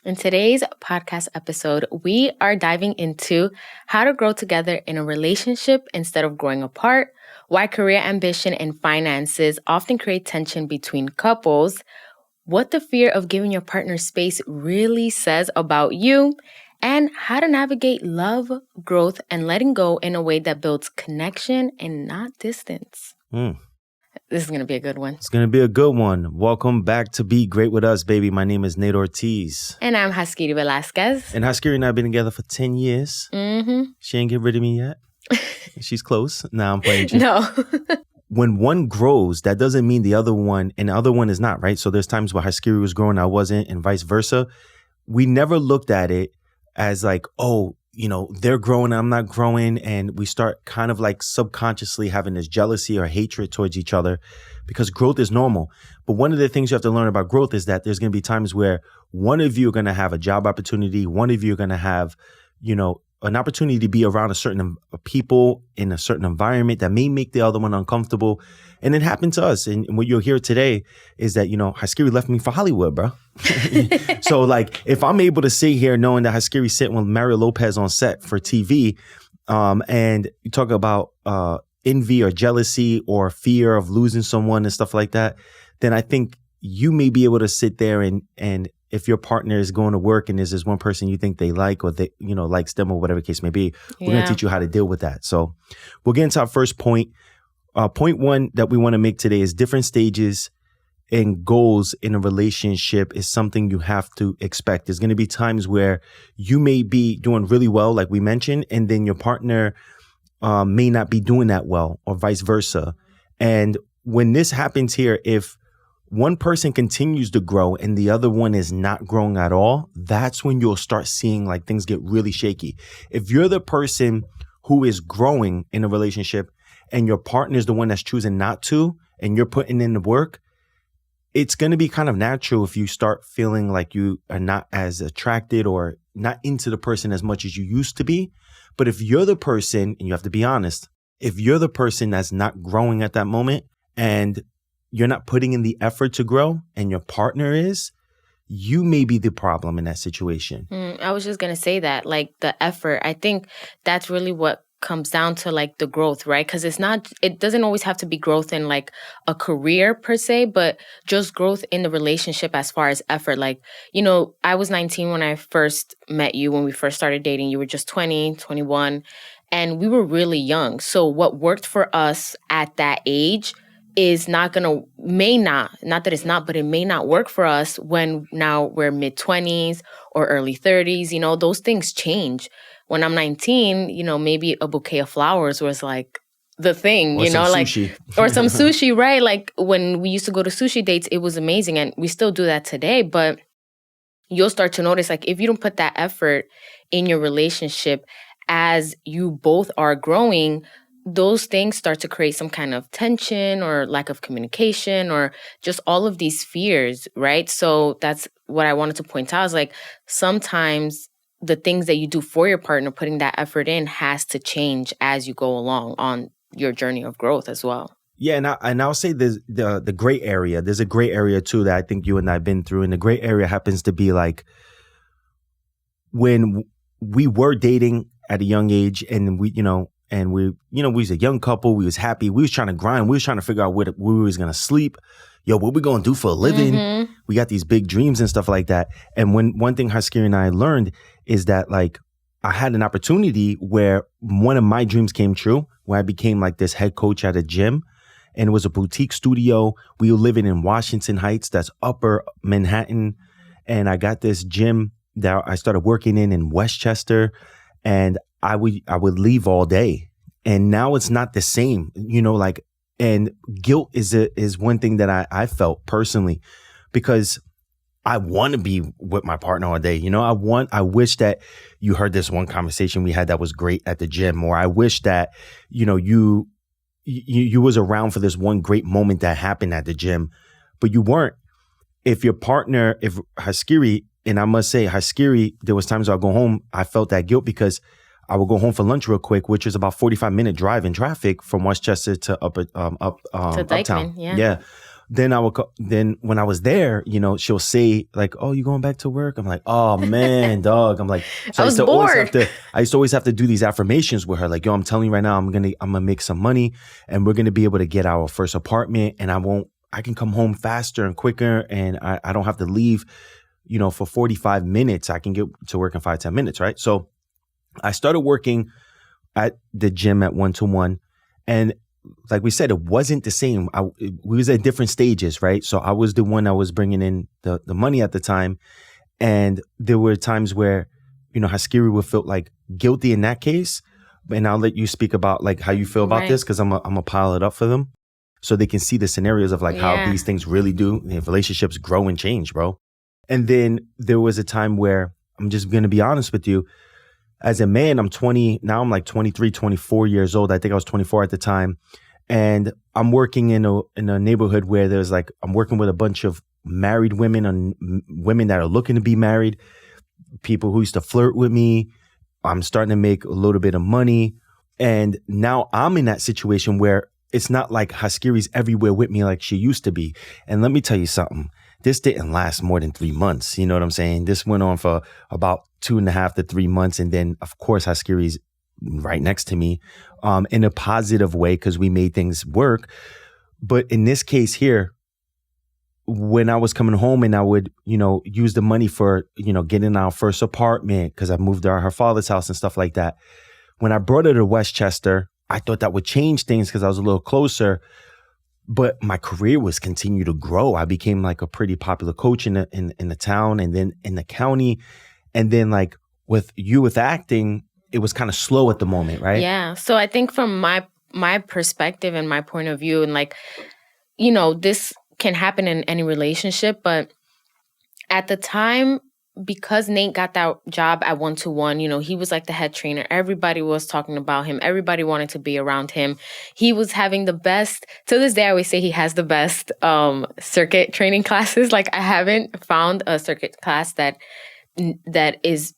In today's podcast episode, we are diving into how to grow together in a relationship instead of growing apart, why career ambition and finances often create tension between couples, what the fear of giving your partner space really says about you, and how to navigate love, growth, and letting go in a way that builds connection and not distance. This is going to be a good one. It's going to be a good one. Welcome back to Be Great With Us, baby. My name is Nate Ortiz. And I'm Haskiri Velazquez. And Haskiri and I have been together for 10 years. Mm-hmm. She ain't get rid of me yet. She's close. Now I'm playing you. No. When one grows, that doesn't mean the other one, and the other one is not, right? So there's times where Haskiri was growing, I wasn't, and vice versa. We never looked at it as like, oh, you know, they're growing, I'm not growing. And we start kind of like subconsciously having this jealousy or hatred towards each other because growth is normal. But one of the things you have to learn about growth is that there's going to be times where one of you are going to have a job opportunity. One of you are going to have, you know, an opportunity to be around a certain people in a certain environment that may make the other one uncomfortable. And it happened to us. And what you'll hear today is that, you know, Haskiri left me for Hollywood, bro. So like, if I'm able to sit here knowing that Haskiri sitting with Mario Lopez on set for TV, and you talk about envy or jealousy or fear of losing someone and stuff like that, then I think you may be able to sit there and if your partner is going to work and there's this one person you think they like or they, you know, likes them or whatever the case may be, we're going to teach you how to deal with that. So we'll get into our first point. Point one that we want to make today is different stages and goals in a relationship is something you have to expect. There's going to be times where you may be doing really well, like we mentioned, and then your partner may not be doing that well or vice versa. And when this happens here, if one person continues to grow and the other one is not growing at all, that's when you'll start seeing like things get really shaky. If you're the person who is growing in a relationship and your partner is the one that's choosing not to, and you're putting in the work, it's going to be kind of natural if you start feeling like you are not as attracted or not into the person as much as you used to be. But if you're the person, and you have to be honest, if you're the person that's not growing at that moment and you're not putting in the effort to grow and your partner is, you may be the problem in that situation. I was just going to say that, like the effort, I think that's really what comes down to like the growth, right? Because it doesn't always have to be growth in like a career per se, but just growth in the relationship as far as effort. Like, you know, I was 19 when I first met you, when we first started dating. You were just 20, 21, and we were really young. So what worked for us at that age is not that it's not, but it may not work for us when now we're mid-20s or early 30s. You know, those things change. When I'm 19, you know, maybe a bouquet of flowers was like the thing, or you know, like, sushi. Or some sushi, right? Like when we used to go to sushi dates, it was amazing. And we still do that today, but you'll start to notice, like, if you don't put that effort in your relationship as you both are growing, those things start to create some kind of tension or lack of communication or just all of these fears, right? So that's what I wanted to point out is like sometimes the things that you do for your partner, putting that effort in has to change as you go along on your journey of growth as well. Yeah, and I'll say there's the gray area. There's a gray area too that I think you and I have been through. And the gray area happens to be like when we were dating at a young age and we was a young couple. We was happy. We was trying to grind. We was trying to figure out where we was going to sleep. Yo, what we going to do for a living? Mm-hmm. We got these big dreams and stuff like that. And one thing Haskiri and I learned is that like I had an opportunity where one of my dreams came true, where I became like this head coach at a gym. And it was a boutique studio. We were living in Washington Heights. That's upper Manhattan. And I got this gym that I started working in Westchester. And I would leave all day. And now it's not the same, you know, like, and guilt is one thing that I felt personally because I want to be with my partner all day. You know, I wish that you heard this one conversation we had that was great at the gym, or I wish that, you know, you was around for this one great moment that happened at the gym, but you weren't. If your partner, if Haskiri, and I must say Haskiri, there was times I'll go home, I felt that guilt because I would go home for lunch real quick, which is about 45-minute drive in traffic from Westchester to Uptown. Dykeman, yeah. then then when I was there, she'll say like, "Oh, you going back to work?" I'm like, "Oh man, dog." I'm like, so I was bored. I used to always have to do these affirmations with her, like, "Yo, I'm telling you right now, I'm gonna make some money, and we're gonna be able to get our first apartment, and I can come home faster and quicker, and I don't have to leave, for 45 minutes. I can get to work in 5-10 minutes, right?" So I started working at the gym at 1-to-1, and like we said, it wasn't the same. We was at different stages, right? So I was the one that was bringing in the money at the time, and there were times where, Haskiri would feel like guilty in that case. And I'll let you speak about like how you feel about this, because I'm gonna pile it up for them so they can see the scenarios of like how these things really do. Relationships grow and change, bro. And then there was a time where, I'm just gonna be honest with you, as a man, I'm 20, now I'm like 23, 24 years old. I think I was 24 at the time. And I'm working in a neighborhood where there's like, I'm working with a bunch of married women and women that are looking to be married, people who used to flirt with me. I'm starting to make a little bit of money. And now I'm in that situation where it's not like Haskiri's everywhere with me like she used to be. And let me tell you something. This didn't last more than 3 months. You know what I'm saying? This went on for about 2.5 to 3 months. And then, of course, Haskiri's right next to me in a positive way because we made things work. But in this case here, when I was coming home and I would, use the money for, getting our first apartment because I moved to her father's house and stuff like that. When I brought her to Westchester, I thought that would change things because I was a little closer. But my career was continue to grow. I became like a pretty popular coach in the town and then in the county. And then like with acting, it was kind of slow at the moment, right? Yeah. So I think from my perspective and my point of view, and like, this can happen in any relationship, but at the time, because Nate got that job at 1-to-1, he was like the head trainer. Everybody was talking about him. Everybody wanted to be around him. He was having the best, to this day, I always say he has the best circuit training classes. Like I haven't found a circuit class that is,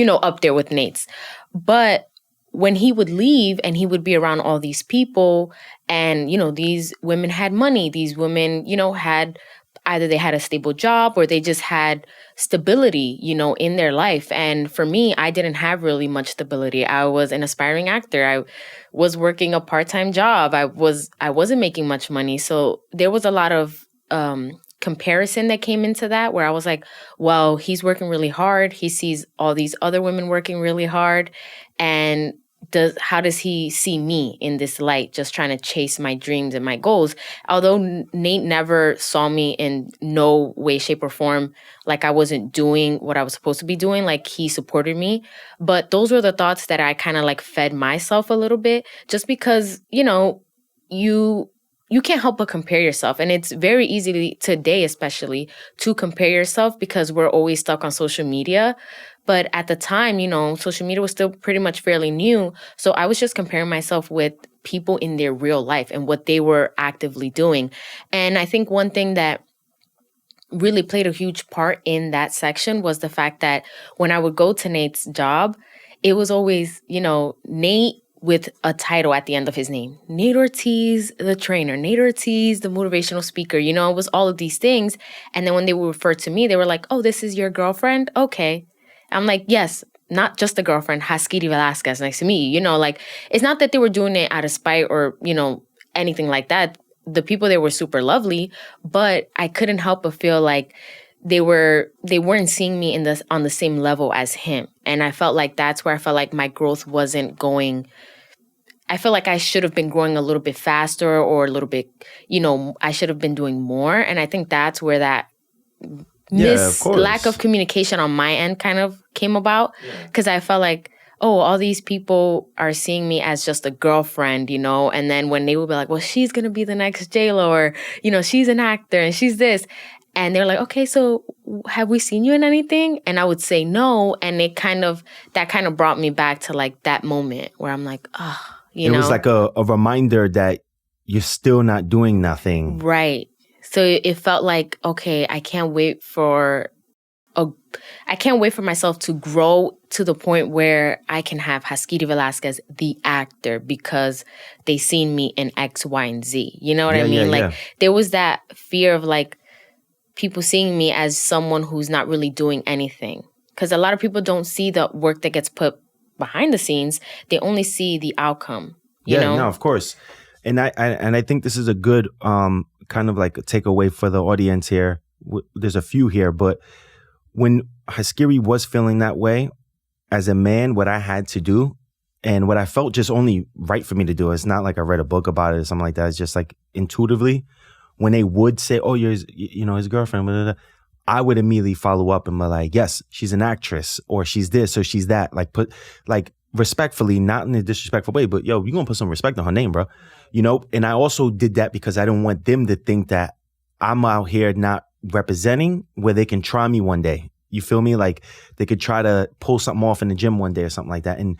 up there with Nate's. But when he would leave and he would be around all these people and, these women had money, these women, had either they had a stable job or they just had stability, in their life. And for me, I didn't have really much stability. I was an aspiring actor. I was working a part-time job. I wasn't making much money. So there was a lot of comparison that came into that where I was like, well, he's working really hard. He sees all these other women working really hard. And how does he see me in this light, just trying to chase my dreams and my goals? Although Nate never saw me in no way, shape, or form like I wasn't doing what I was supposed to be doing, like he supported me. But those were the thoughts that I kind of like fed myself a little bit, just because, you can't help but compare yourself. And it's very easy today, especially, to compare yourself because we're always stuck on social media. But at the time, social media was still pretty much fairly new. So I was just comparing myself with people in their real life and what they were actively doing. And I think one thing that really played a huge part in that section was the fact that when I would go to Nate's job, it was always, Nate with a title at the end of his name. Nate Ortiz, the trainer. Nate Ortiz, the motivational speaker. It was all of these things. And then when they would refer to me, they were like, oh, this is your girlfriend? Okay. I'm like, yes, not just the girlfriend, Haskiri Velazquez, nice to meet you. It's not that they were doing it out of spite or, anything like that. The people there were super lovely, but I couldn't help but feel like they weren't seeing me on the same level as him. And I felt like that's where I felt like my growth wasn't going. I feel like I should have been growing a little bit faster or a little bit, I should have been doing more. And I think that's where that lack of communication on my end kind of came about, because I felt like, oh, all these people are seeing me as just a girlfriend, and then when they would be like, well, she's going to be the next J-Lo, or, she's an actor and she's this. And they're like, okay, so have we seen you in anything? And I would say no. And that kind of brought me back to like that moment where I'm like, oh, it was like a reminder that you're still not doing nothing. Right. So it felt like, okay, I can't wait for I can't wait for myself to grow to the point where I can have Haskiri Velazquez, the actor, because they seen me in X, Y, and Z. You know what I mean? Like there was that fear of like people seeing me as someone who's not really doing anything. Because a lot of people don't see the work that gets put behind the scenes. They only see the outcome. You know? No, of course. And I think this is a good kind of like a takeaway for the audience here. There's a few here, but when Haskiri was feeling that way, as a man, what I had to do and what I felt just only right for me to do, it's not like I read a book about it or something like that. It's just like intuitively, when they would say, oh, you're his girlfriend, blah, blah, blah, I would immediately follow up and be like, yes, she's an actress, or she's this, or she's that. Like put like respectfully, not in a disrespectful way, but yo, you're gonna put some respect on her name, bro. You know, and I also did that because I didn't want them to think that I'm out here not representing where they can try me one day. You feel me? Like they could try to pull something off in the gym one day or something like that. And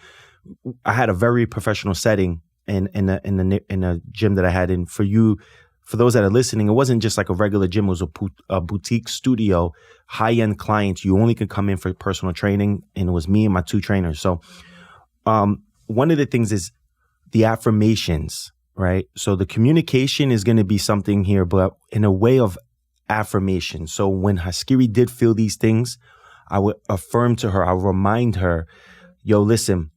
I had a very professional setting in a gym that I had. And for those that are listening, it wasn't just like a regular gym. It was a boutique studio, high-end clients. You only could come in for personal training. And it was me and my 2 trainers. So one of the things is the affirmations, right? So the communication is going to be something here, but in a way of affirmation. So when Haskiri did feel these things, I would affirm to her, I would remind her, yo, listen,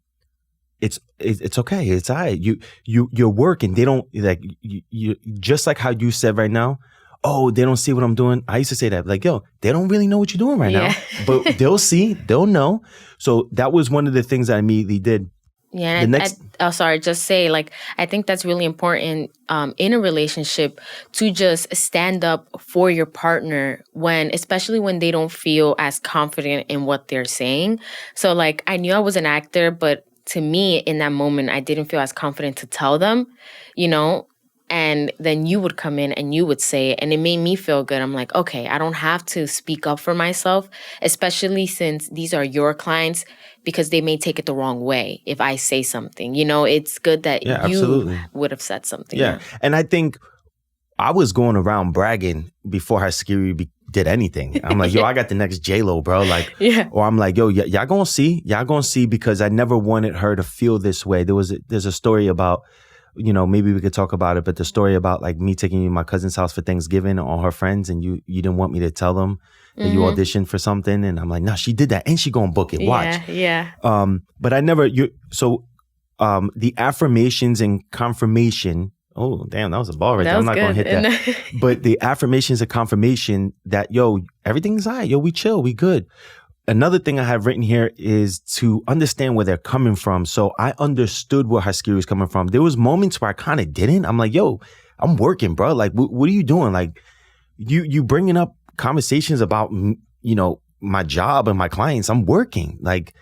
it's okay. It's all right. You're working. They don't like you just like how you said right now. Oh, they don't see what I'm doing. I used to say that like, yo, they don't really know what you're doing right now, but they'll see, they'll know. So that was one of the things I immediately did. Yeah, just say, like, I think that's really important in a relationship to just stand up for your partner especially when they don't feel as confident in what they're saying. So, like, I knew I was an actor, but to me, in that moment, I didn't feel as confident to tell them, you know? And then you would come in and you would say it, and it made me feel good. I'm like, okay, I don't have to speak up for myself, especially since these are your clients, because they may take it the wrong way if I say something. You know, it's good that you absolutely would have said something. Yeah. And I think I was going around bragging before Haskiri did anything. I'm like, yo, I got the next J-Lo, bro. Like, or I'm like, yo, y'all gonna see, because I never wanted her to feel this way. There's a story about, you know, maybe we could talk about it, but the story about like me taking you to my cousin's house for Thanksgiving, all her friends, and you didn't want me to tell them that you auditioned for something. And I'm like, no, she did that and she gonna book it. Watch. Yeah. But I never, the affirmations and confirmation, oh, damn, that was a ball right there. I'm not going to hit that. But the affirmations and confirmation that, yo, everything's all right. Yo, we chill. We good. Another thing I have written here is to understand where they're coming from. So I understood where Haskiri was coming from. There was moments where I kind of didn't. I'm like, yo, I'm working, bro. Like, what are you doing? Like, you bringing up conversations about, you know, my job and my clients. I'm working. Like,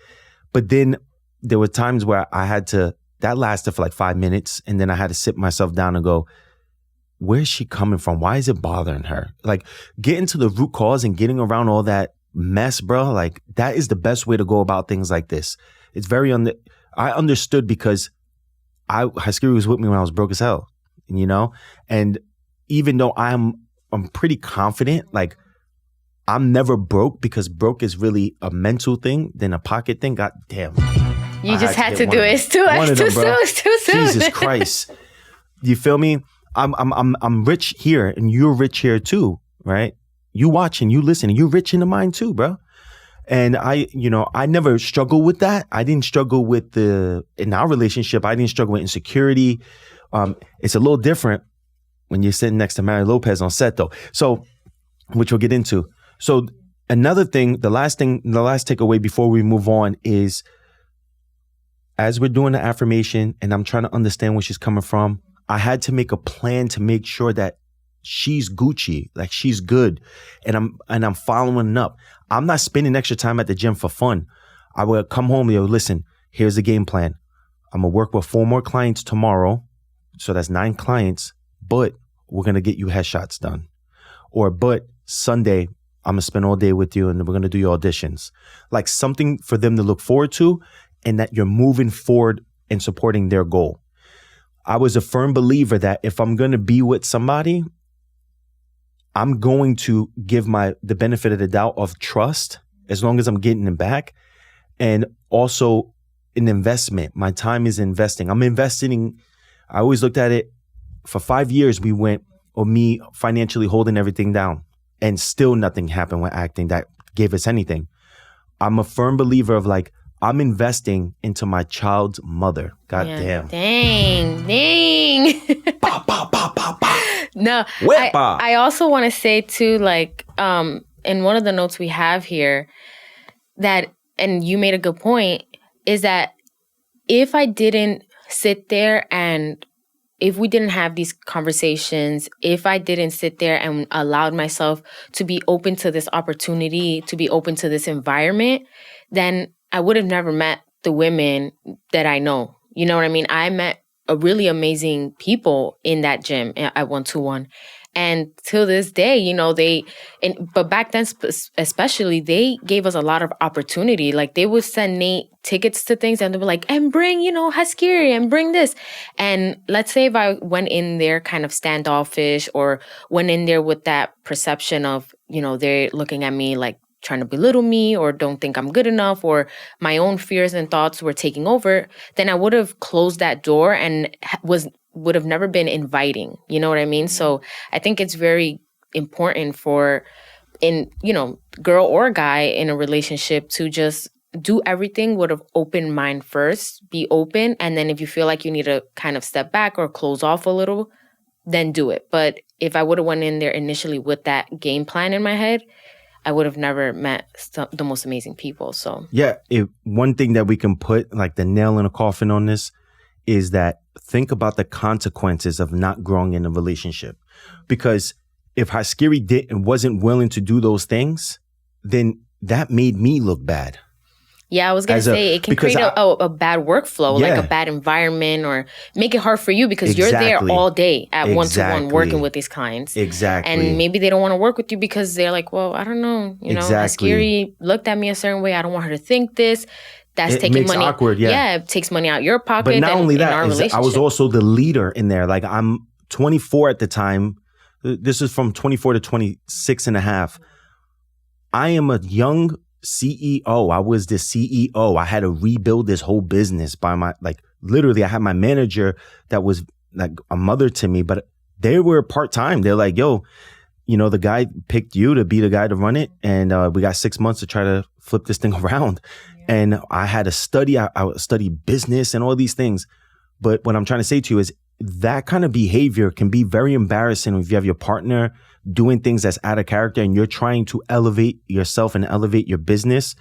but then there were times where I had to, that lasted for like 5 minutes. And then I had to sit myself down and go, where's she coming from? Why is it bothering her? Like, getting to the root cause and getting around all that mess, bro. Like, that is the best way to go about things like this. It's very I understood because Haskiri was with me when I was broke as hell, you know? And even though I'm pretty confident, like, I'm never broke, because broke is really a mental thing than a pocket thing. God damn. You just had to do it. It's too soon. Jesus Christ. You feel me? I'm rich here and you're rich here too, right? You watching, you listening, you're rich in the mind too, bro. And I never struggled with that. I didn't struggle with in our relationship, I didn't struggle with insecurity. It's a little different when you're sitting next to Mario Lopez on set though. So, which we'll get into. So another thing, the last takeaway before we move on is, as we're doing the affirmation and I'm trying to understand where she's coming from, I had to make a plan to make sure that she's Gucci, like she's good. And I'm following up. I'm not spending extra time at the gym for fun. I would come home, yo, listen, here's the game plan. I'm going to work with 4 more clients tomorrow. So that's 9 clients, but we're going to get you headshots done. But Sunday, I'm going to spend all day with you and we're going to do your auditions. Like something for them to look forward to, and that you're moving forward and supporting their goal. I was a firm believer that if I'm going to be with somebody, I'm going to give the benefit of the doubt of trust as long as I'm getting it back. And also an investment. My time is investing. I'm investing. I always looked at it for 5 years. Me financially holding everything down, and still nothing happened with acting that gave us anything. I'm a firm believer of like, I'm investing into my child's mother. God damn. Dang. Bah, bah, bah, bah, bah. No, I also want to say too, like, in one of the notes we have here that, and you made a good point, is that if I didn't sit there and if we didn't have these conversations, if I didn't sit there and allowed myself to be open to this opportunity, to be open to this environment, then I would have never met the women that I know. You know what I mean? I met a really amazing people in that gym at 121. And till this day, you know, but back then especially, they gave us a lot of opportunity. Like they would send Nate tickets to things and they were like, and bring, you know, Haskiri and bring this. And let's say if I went in there kind of standoffish or went in there with that perception of, you know, they're looking at me like trying to belittle me or don't think I'm good enough or my own fears and thoughts were taking over, then I would have closed that door and would have never been inviting. You know what I mean? So I think it's very important for, girl or guy in a relationship to just do everything with an open mind first, be open. And then if you feel like you need to kind of step back or close off a little, then do it. But if I would have went in there initially with that game plan in my head, I would have never met the most amazing people. So yeah, one thing that we can put like the nail in a coffin on this is that think about the consequences of not growing in a relationship. Because if Haskiri wasn't willing to do those things, then that made me look bad. Yeah, I was going to say it can create a bad workflow, yeah. like a bad environment or make it hard for you because you're there all day at one-to-one working with these clients. Exactly. And maybe they don't want to work with you because they're like, well, I don't know. You know, Haskiri looked at me a certain way. I don't want her to think this. That's taking money. Awkward, yeah. Yeah, it takes money out your pocket. But not only that, I was also the leader in there. Like I'm 24 at the time. This is from 24 to 26 and a half. I am a young CEO. I was the CEO. I had to rebuild this whole business literally I had my manager that was like a mother to me, but they were part-time. They're like, yo, you know, the guy picked you to be the guy to run it. And we got 6 months to try to flip this thing around. Yeah. And I had to study, I studied business and all these things. But what I'm trying to say to you is that kind of behavior can be very embarrassing if you have your partner doing things that's out of character and you're trying to elevate yourself and elevate your business.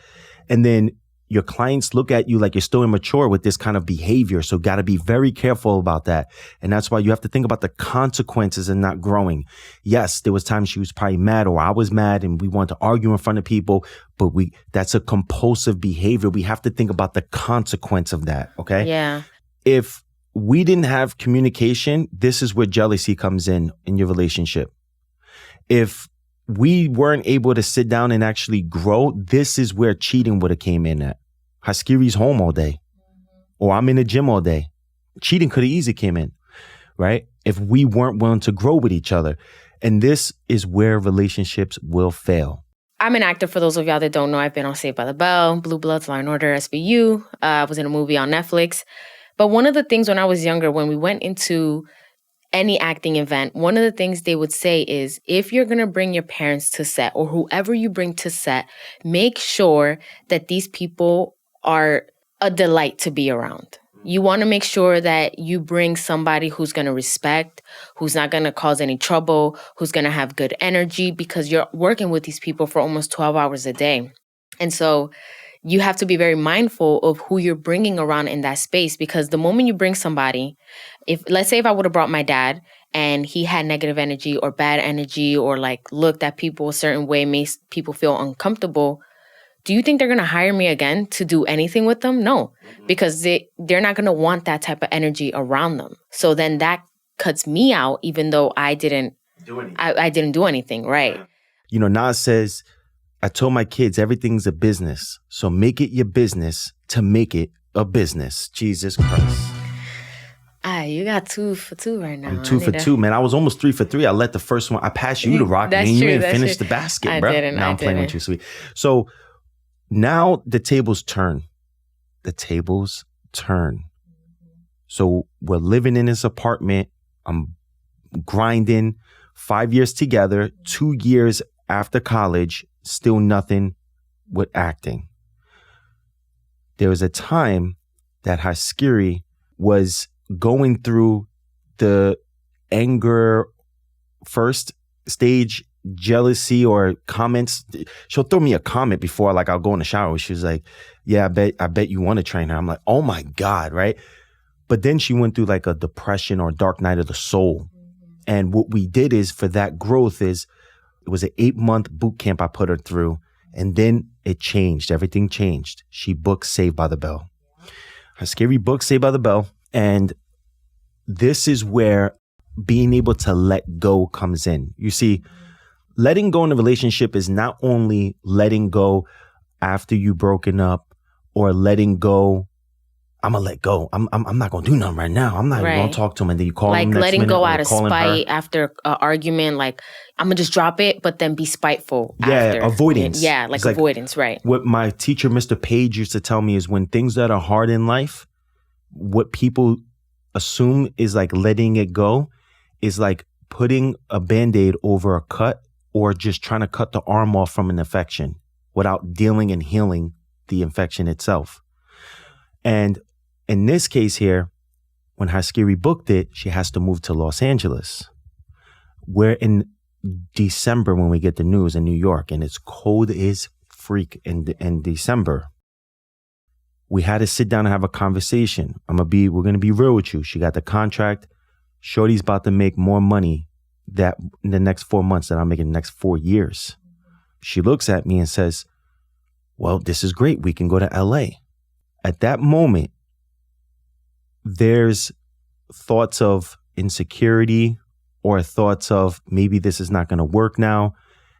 And then your clients look at you like you're still immature with this kind of behavior. So got to be very careful about that. And that's why you have to think about the consequences of not growing. Yes, there was times she was probably mad or I was mad and we wanted to argue in front of people, but that's a compulsive behavior. We have to think about the consequence of that. Okay. Yeah. If we didn't have communication, this is where jealousy comes in your relationship. If we weren't able to sit down and actually grow, this is where cheating would have came in at. Haskiri's home all day, or I'm in the gym all day. Cheating could have easily came in, right? If we weren't willing to grow with each other. And this is where relationships will fail. I'm an actor, for those of y'all that don't know. I've been on Saved by the Bell, Blue Bloods, Law & Order, SVU. I was in a movie on Netflix. But one of the things when I was younger, when we went into any acting event, one of the things they would say is, if you're going to bring your parents to set or whoever you bring to set, make sure that these people are a delight to be around. You want to make sure that you bring somebody who's going to respect, who's not going to cause any trouble, who's going to have good energy, because you're working with these people for almost 12 hours a day. And so you have to be very mindful of who you're bringing around in that space, because the moment you bring somebody, let's say if I would have brought my dad and he had negative energy or bad energy or like looked at people a certain way, makes people feel uncomfortable, do you think they're going to hire me again to do anything with them? No, because they're not going to want that type of energy around them. So then that cuts me out, even though I didn't do anything. I didn't do anything, right? You know, Nas says, I told my kids everything's a business. So make it your business to make it a business. Jesus Christ. You got 2 for 2 right now. I'm 2 for 2, man. I was almost 3 for 3. I let the first one. I passed you the rock, man. You didn't finish the basket, bro. I didn't. I'm playing with you, sweet. So now the tables turn. The tables turn. So we're living in this apartment. I'm grinding 5 years together, 2 years after college, still nothing with acting. There was a time that Haskiri was going through the anger first stage, jealousy or comments. She'll throw me a comment before, like I'll go in the shower. She's like, yeah, I bet you want to train her. I'm like, oh my God, right? But then she went through like a depression or dark night of the soul. And what we did is for that growth is it was an 8-month boot camp I put her through. And then it changed. Everything changed. She booked Saved by the Bell. Haskiri booked Saved by the Bell. And this is where being able to let go comes in. You see, letting go in a relationship is not only letting go after you broken up or letting go. I'm gonna let go. I'm not gonna do nothing right now. I'm not even gonna talk to him. And then you call him like next letting minute, go out of calling spite her. after an argument. Like I'm gonna just drop it, but then be spiteful. Yeah, after. avoidance. Yeah, like avoidance, right? What my teacher, Mr. Page, used to tell me is when things that are hard in life, what people assume is like letting it go is like putting a Band-Aid over a cut or just trying to cut the arm off from an infection without dealing and healing the infection itself. And in this case here, when Haskiri booked it, she has to move to Los Angeles. We're in December when we get the news in New York, and it's cold as freak in December. We had to sit down and have a conversation. We're gonna be real with you. She got the contract. Shorty's about to make more money that in the next 4 months than I'm making the next 4 years. She looks at me and says, well, this is great. We can go to LA. At that moment, there's thoughts of insecurity or thoughts of maybe this is not going to work now.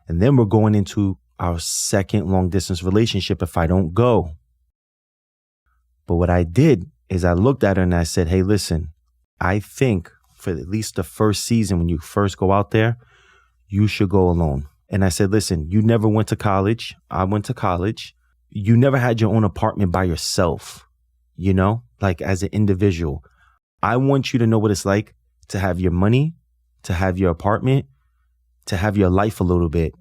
And then we're going into our second long distance relationship if I don't go. But what I did is I looked at her and I said, hey, listen, I think for at least the first season, when you first go out there, you should go alone. And I said, listen, you never went to college. I went to college. You never had your own apartment by yourself, you know, like as an individual. I want you to know what it's like to have your money, to have your apartment, to have your life a little bit.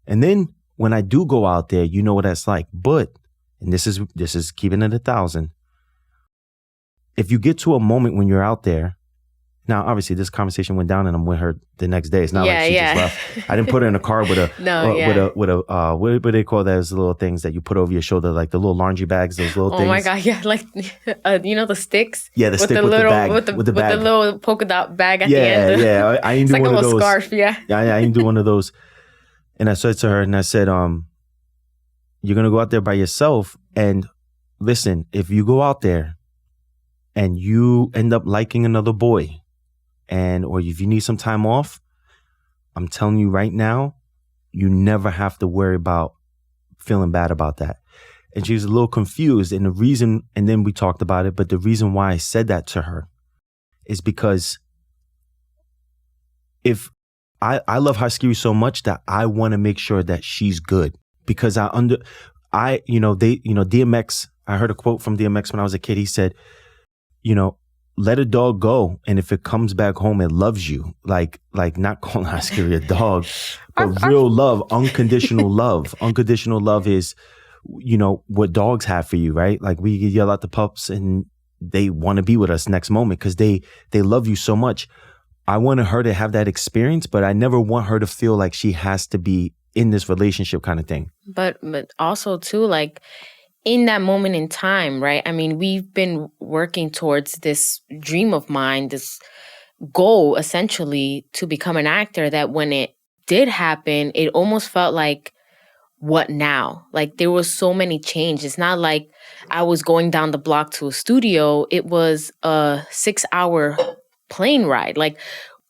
And then when I do go out there, you know what that's like. But, and this is keeping it 1,000. If you get to a moment when you're out there, now obviously this conversation went down and I'm with her the next day. It's not like she just left. I didn't put her in a car with a what do they call those little things that you put over your shoulder, like the little laundry bags, those little things. Oh my God, yeah, like you know the sticks. Yeah, the stick with the bag, with the bag, with the little polka dot bag at the end. Yeah. I ain't do one of those. It's like a little scarf. Yeah. I ain't do one of those. And I said to her, and I said, you're gonna go out there by yourself, and listen, if you go out there and you end up liking another boy, or if you need some time off, I'm telling you right now, you never have to worry about feeling bad about that. And she was a little confused. And the reason, and then we talked about it, but the reason why I said that to her is because if I love Haskiri so much that I want to make sure that she's good, because DMX, I heard a quote from DMX when I was a kid. He said, let a dog go, and if it comes back home, it loves you. Like not calling Haskiri a dog, but real love, unconditional love. Unconditional love is, what dogs have for you, right? Like we yell at the pups, and they want to be with us next moment because they love you so much. I wanted her to have that experience, but I never want her to feel like she has to be in this relationship kind of thing. But also too, like, in that moment in time, right? I mean, we've been working towards this dream of mine, this goal essentially to become an actor, that when it did happen, it almost felt like, what now? Like there was so many changes. It's not like I was going down the block to a studio. It was a 6-hour plane ride. Like,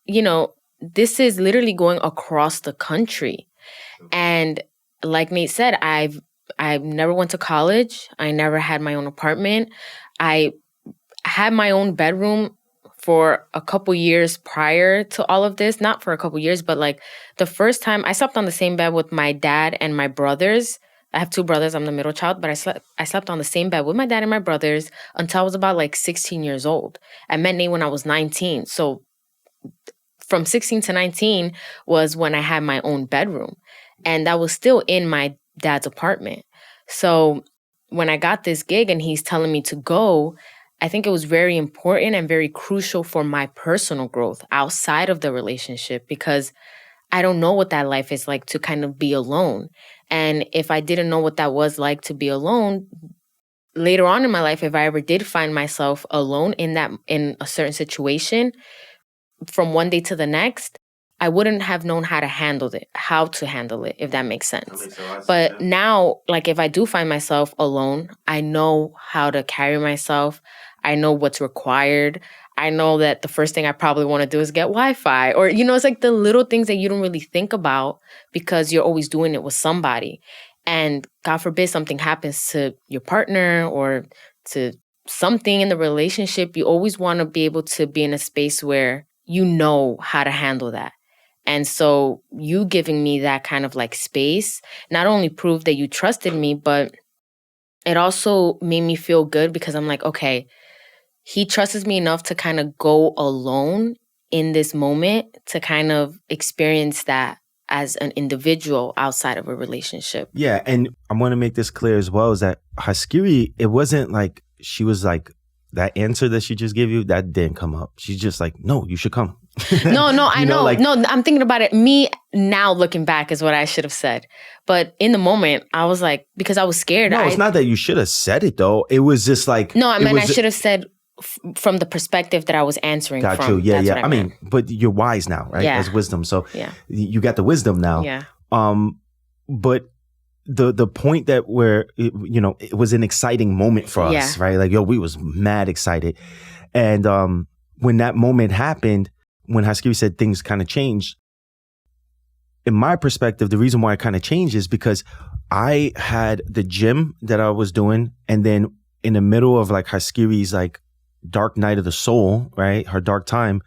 this is literally going across the country. And like Nate said, I never went to college. I never had my own apartment. I had my own bedroom for a couple years prior to all of this. Not for a couple years, but like the first time I slept on the same bed with my dad and my brothers I have two brothers. I'm the middle child, but I slept on the same bed with my dad and my brothers until I was about like 16 years old. I met Nate when I was 19. So from 16 to 19 was when I had my own bedroom. And that was still in my dad's apartment. So when I got this gig and he's telling me to go, I think it was very important and very crucial for my personal growth outside of the relationship, because I don't know what that life is like to kind of be alone. And if I didn't know what that was like to be alone, later on in my life, if I ever did find myself alone in a certain situation, from one day to the next, I wouldn't have known how to handle it, if that makes sense. That makes a lot of sense, but now, like if I do find myself alone, I know how to carry myself. I know what's required. I know that the first thing I probably want to do is get Wi-Fi, or, it's like the little things that you don't really think about because you're always doing it with somebody. And God forbid something happens to your partner or to something in the relationship, you always want to be able to be in a space where you know how to handle that. And so you giving me that kind of like space not only proved that you trusted me, but it also made me feel good because I'm like, okay, he trusts me enough to kind of go alone in this moment to kind of experience that as an individual outside of a relationship. Yeah, and I want to make this clear as well, is that Haskiri, it wasn't like she was like, that answer that she just gave you, that didn't come up. She's just like, no, you should come. No, I know. Like, no, I'm thinking about it. Me now looking back is what I should have said. But in the moment, I was like, because I was scared. No, it's not that you should have said it though. It was just like. No, I mean, I should have said from the perspective that I was answering got from. You. Yeah. I mean, but you're wise now, right? Yeah. As wisdom. So you got the wisdom now. Yeah. But the point that where, it was an exciting moment for us, right? Like, we was mad excited. And when that moment happened, when Haskiri said things kind of changed, in my perspective, the reason why it kind of changed is because I had the gym that I was doing, and then in the middle of like Haskiri's like dark night of the soul, right? Her dark time,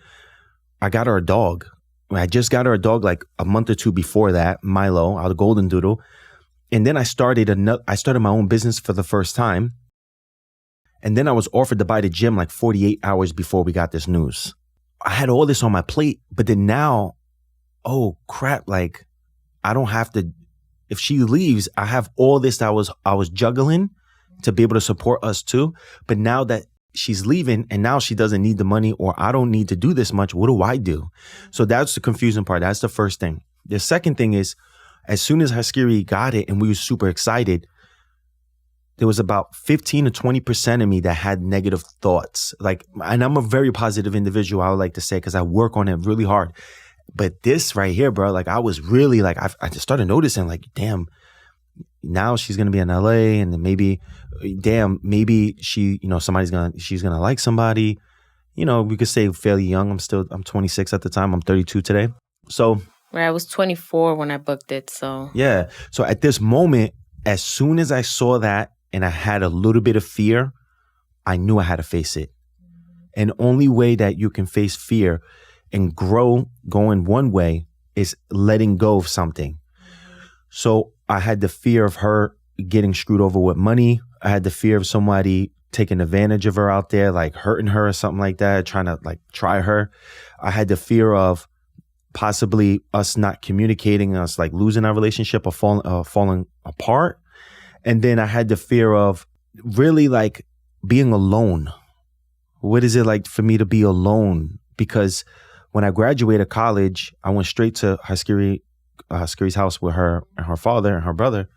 I got her a dog. I just got her a dog like a month or two before that, Milo, a golden doodle. And then I started my own business for the first time. And then I was offered to buy the gym like 48 hours before we got this news. I had all this on my plate, but then now, oh crap, like I don't have to, if she leaves, I have all this that I was juggling to be able to support us too. But now that she's leaving and now she doesn't need the money, or I don't need to do this much, what do I do? So that's the confusing part. That's the first thing. The second thing is, as soon as Haskiri got it and we were super excited, there was about 15 to 20% of me that had negative thoughts. Like, and I'm a very positive individual, I would like to say, because I work on it really hard. But this right here, bro, like I was really like, I just started noticing like, damn, now she's going to be in LA, and then maybe she, she's going to like somebody, we could say fairly young. I'm 26 at the time. I'm 32 today. So. Right, I was 24 when I booked it, so. Yeah. So at this moment, as soon as I saw that and I had a little bit of fear, I knew I had to face it. And the only way that you can face fear and grow going one way is letting go of something. So I had the fear of her getting screwed over with money. I had the fear of somebody taking advantage of her out there, like hurting her or something like that, trying to like try her. I had the fear of possibly us not communicating, us like losing our relationship or falling apart. And then I had the fear of really like being alone. What is it like for me to be alone? Because when I graduated college, I went straight to Haskiri's house with her and her father and her brother.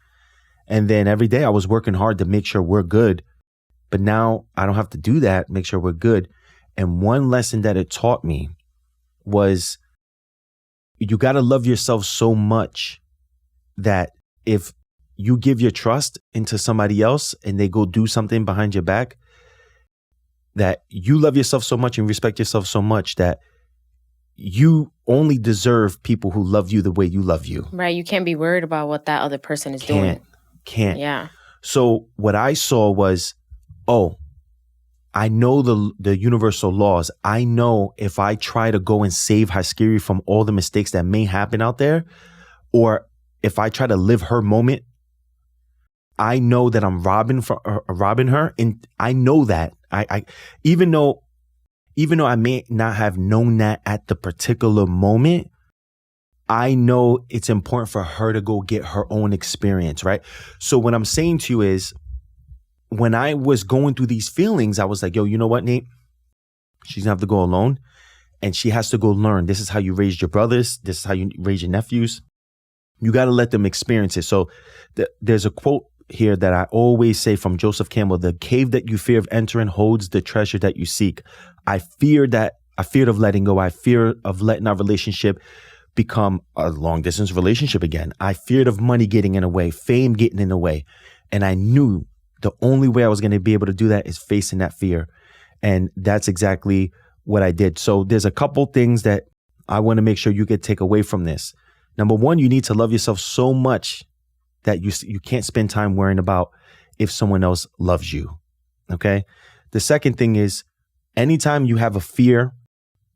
And then every day I was working hard to make sure we're good. But now I don't have to do that, make sure we're good. And one lesson that it taught me was you got to love yourself so much that if you give your trust into somebody else and they go do something behind your back, that you love yourself so much and respect yourself so much that you only deserve people who love you the way you love you. Right. You can't be worried about what that other person is doing. Can't. Yeah. So what I saw was, I know the universal laws. I know if I try to go and save Haskiri from all the mistakes that may happen out there, or if I try to live her moment, I know that I'm robbing her, and I know that. I even though I may not have known that at the particular moment, I know it's important for her to go get her own experience, right? So what I'm saying to you is, when I was going through these feelings, I was like, yo, you know what, Nate? She's gonna have to go alone, and she has to go learn. This is how you raised your brothers. This is how you raise your nephews. You got to let them experience it. So there's a quote here that I always say from Joseph Campbell: "The cave that you fear of entering holds the treasure that you seek." I feared of letting go. I fear of letting our relationship become a long distance relationship again. I feared of money getting in the way, fame getting in the way. And I knew the only way I was going to be able to do that is facing that fear. And that's exactly what I did. So there's a couple things that I want to make sure you could take away from this. Number one, you need to love yourself so much that you can't spend time worrying about if someone else loves you. Okay. The second thing is, anytime you have a fear,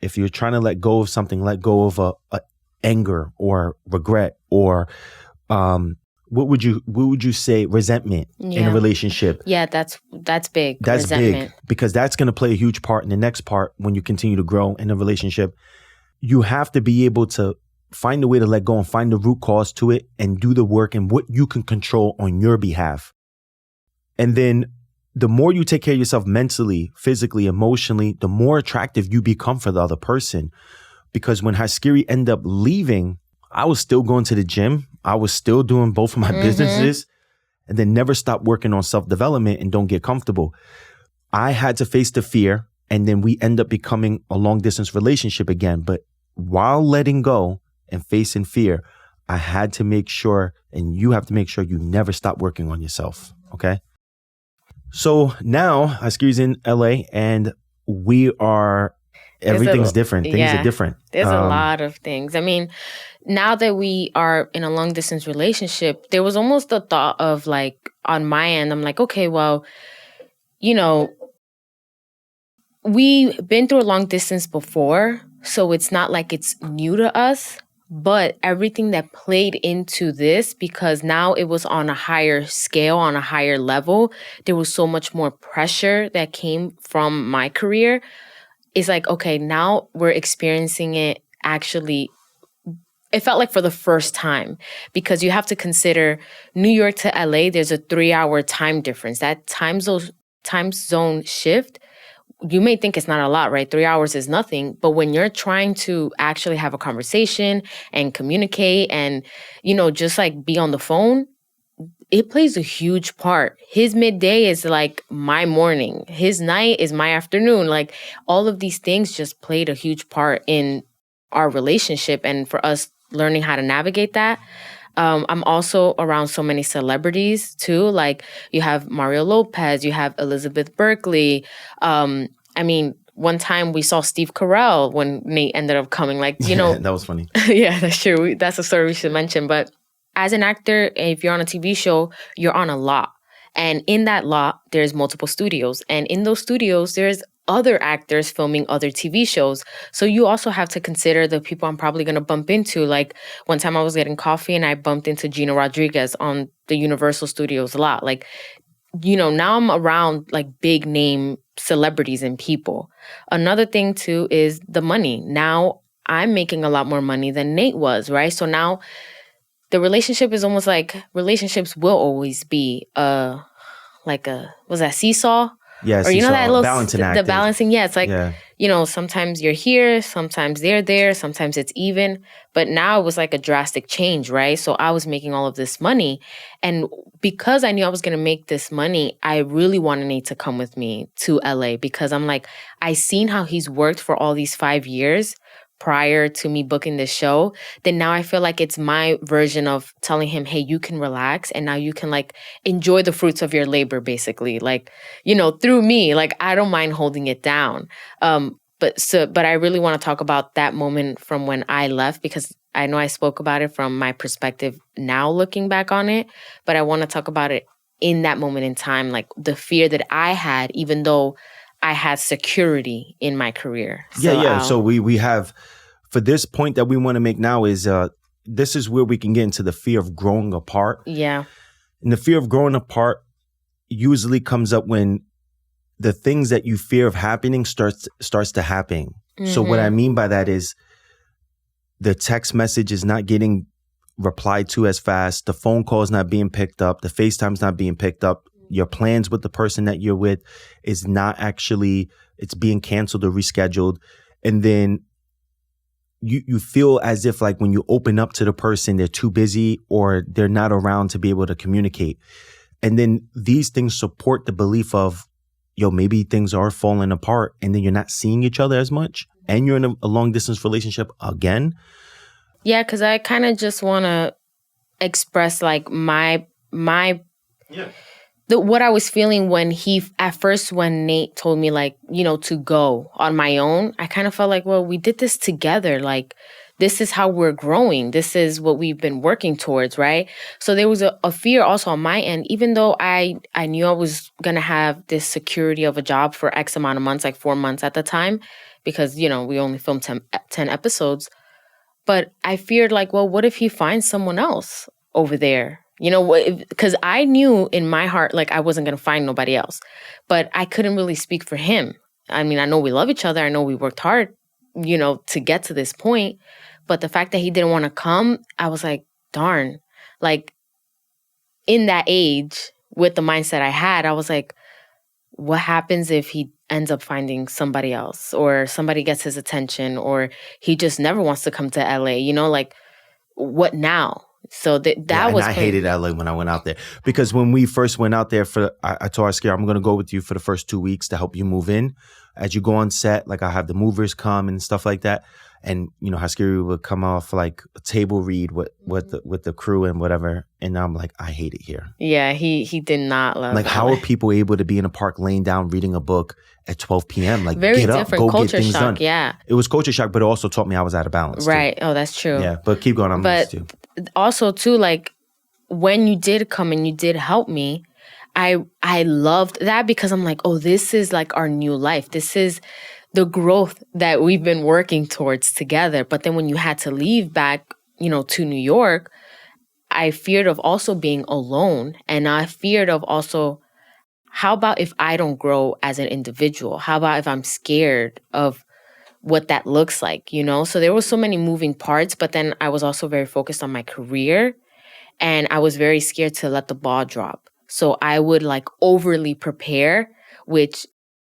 if you're trying to let go of something, let go of a anger or regret or what would you say, resentment in a relationship. Yeah, that's big. That's resentment. big, because that's going to play a huge part in the next part when you continue to grow in a relationship. You have to be able to find a way to let go and find the root cause to it and do the work and what you can control on your behalf. And then the more you take care of yourself mentally, physically, emotionally, the more attractive you become for the other person. Because when Haskiri ended up leaving, I was still going to the gym. I was still doing both of my businesses, and then never stop working on self-development and don't get comfortable. I had to face the fear, and then we end up becoming a long-distance relationship again. But while letting go and facing fear, I had to make sure, and you have to make sure, you never stop working on yourself, okay? So now Haskiri's in LA, and everything's different. Things are different. There's a lot of things. I mean, now that we are in a long distance relationship, there was almost the thought of, like, on my end, I'm like, okay, well, you know, we've been through a long distance before, so it's not like it's new to us. But everything that played into this, because now it was on a higher scale, on a higher level, there was so much more pressure that came from my career. It's like, okay, now we're experiencing it actually. It felt like for the first time, because you have to consider New York to LA, there's a 3-hour time difference. That time zone shift, you may think it's not a lot, right? 3 hours is nothing. But when you're trying to actually have a conversation and communicate and, you know, just like be on the phone, it plays a huge part. His midday is like my morning. His night is my afternoon. Like, all of these things just played a huge part in our relationship and for us learning how to navigate that. I'm also around so many celebrities too. Like, you have Mario Lopez, you have Elizabeth Berkley. I mean, one time we saw Steve Carell when Nate ended up coming. Like, you know, that was funny. Yeah, that's true. That's a story we should mention. But as an actor, if you're on a TV show, you're on a lot. And in that lot, there's multiple studios. And in those studios, there's other actors filming other TV shows. So you also have to consider the people I'm probably going to bump into. Like, one time I was getting coffee and I bumped into Gina Rodriguez on the Universal Studios lot. Like, you know, now I'm around like big name celebrities and people. Another thing too is the money. Now I'm making a lot more money than Nate was, right? So now the relationship is almost like, relationships will always be was that seesaw? Yeah, or you know that little balancing act. The balancing, yeah. It's like, you know, sometimes you're here, sometimes they're there, sometimes it's even. But now it was like a drastic change, right? So I was making all of this money, and because I knew I was gonna make this money, I really wanted Nate to come with me to LA, because I'm like, I seen how he's worked for all these 5 years prior to me booking this show. Then now I feel like it's my version of telling him, hey, you can relax, and now you can like enjoy the fruits of your labor, basically. Like, you know, through me, like, I don't mind holding it down. But I really want to talk about that moment from when I left, because I know I spoke about it from my perspective now looking back on it, but I want to talk about it in that moment in time, like the fear that I had, even though I had security in my career. So we have, for this point that we want to make now is, this is where we can get into the fear of growing apart. Yeah. And the fear of growing apart usually comes up when the things that you fear of happening starts to happen. So what I mean by that is the text message is not getting replied to as fast. The phone call is not being picked up. The FaceTime's not being picked up. Your plans with the person that you're with is not actually, it's being canceled or rescheduled. And then you feel as if like when you open up to the person, they're too busy or they're not around to be able to communicate. And then these things support the belief of, yo, maybe things are falling apart and then you're not seeing each other as much and you're in a long distance relationship again. Yeah, because I kind of just want to express like what I was feeling when when Nate told me like, you know, to go on my own. I kind of felt like, well, we did this together. Like, this is how we're growing. This is what we've been working towards, right? So there was a fear also on my end, even though I knew I was going to have this security of a job for X amount of months, like 4 months at the time, because, you know, we only filmed 10 episodes. But I feared like, well, what if he finds someone else over there? You know, because I knew in my heart, like I wasn't going to find nobody else, but I couldn't really speak for him. I mean, I know we love each other. I know we worked hard, you know, to get to this point. But the fact that he didn't want to come, I was like, darn, like in that age with the mindset I had, I was like, what happens if he ends up finding somebody else or somebody gets his attention or he just never wants to come to LA, you know, like what now? So I hated LA when I went out there because when we first went out there I told Haskiri, I'm going to go with you for the first 2 weeks to help you move in. As you go on set, like I have the movers come and stuff like that. And, you know, Haskiri would come off like a table read with the crew and whatever. And I'm like, I hate it here. Yeah, he did not love like, how are people able to be in a park laying down reading a book at 12 p.m.? Like, very get up, different go culture get things shock, done. Yeah. It was culture shock, but it also taught me I was out of balance. Right. Too. Oh, that's true. Yeah, but keep going. But also, too, like, when you did come and you did help me, I loved that because I'm like, oh, this is like our new life. This is the growth that we've been working towards together. But then when you had to leave back, you know, to New York, I feared of also being alone. And I feared of also, how about if I don't grow as an individual? How about if I'm scared of what that looks like, you know? So there were so many moving parts, but then I was also very focused on my career. And I was very scared to let the ball drop. So I would like overly prepare, which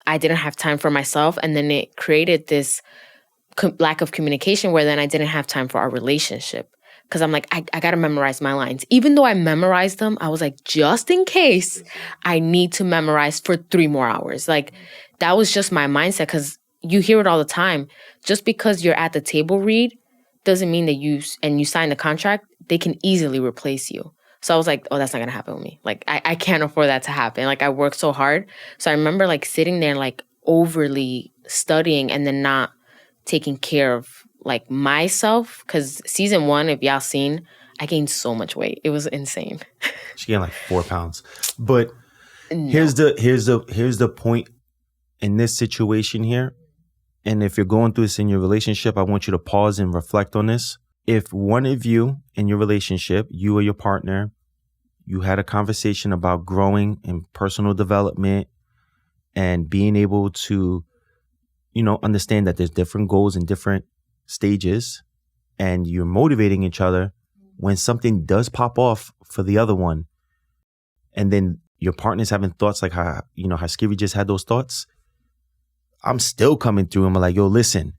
I didn't have time for myself. And then it created this lack of communication where then I didn't have time for our relationship. Because I'm like, I got to memorize my lines. Even though I memorized them, I was like, just in case, I need to memorize for 3 more hours. Like, that was just my mindset because you hear it all the time. Just because you're at the table read doesn't mean that you sign the contract, they can easily replace you. So I was like, oh, that's not going to happen with me. Like, I can't afford that to happen. Like, I worked so hard. So I remember, like, sitting there, like, overly studying and then not taking care of, like, myself. Because season 1, if y'all seen, I gained so much weight. It was insane. She gained, like, 4 pounds. But here's the point in this situation here. And if you're going through this in your relationship, I want you to pause and reflect on this. If one of you in your relationship, you or your partner, you had a conversation about growing and personal development and being able to, you know, understand that there's different goals and different stages and you're motivating each other, when something does pop off for the other one and then your partner's having thoughts like how, you know, Haskiri just had those thoughts, I'm still coming through and I'm like, yo, listen,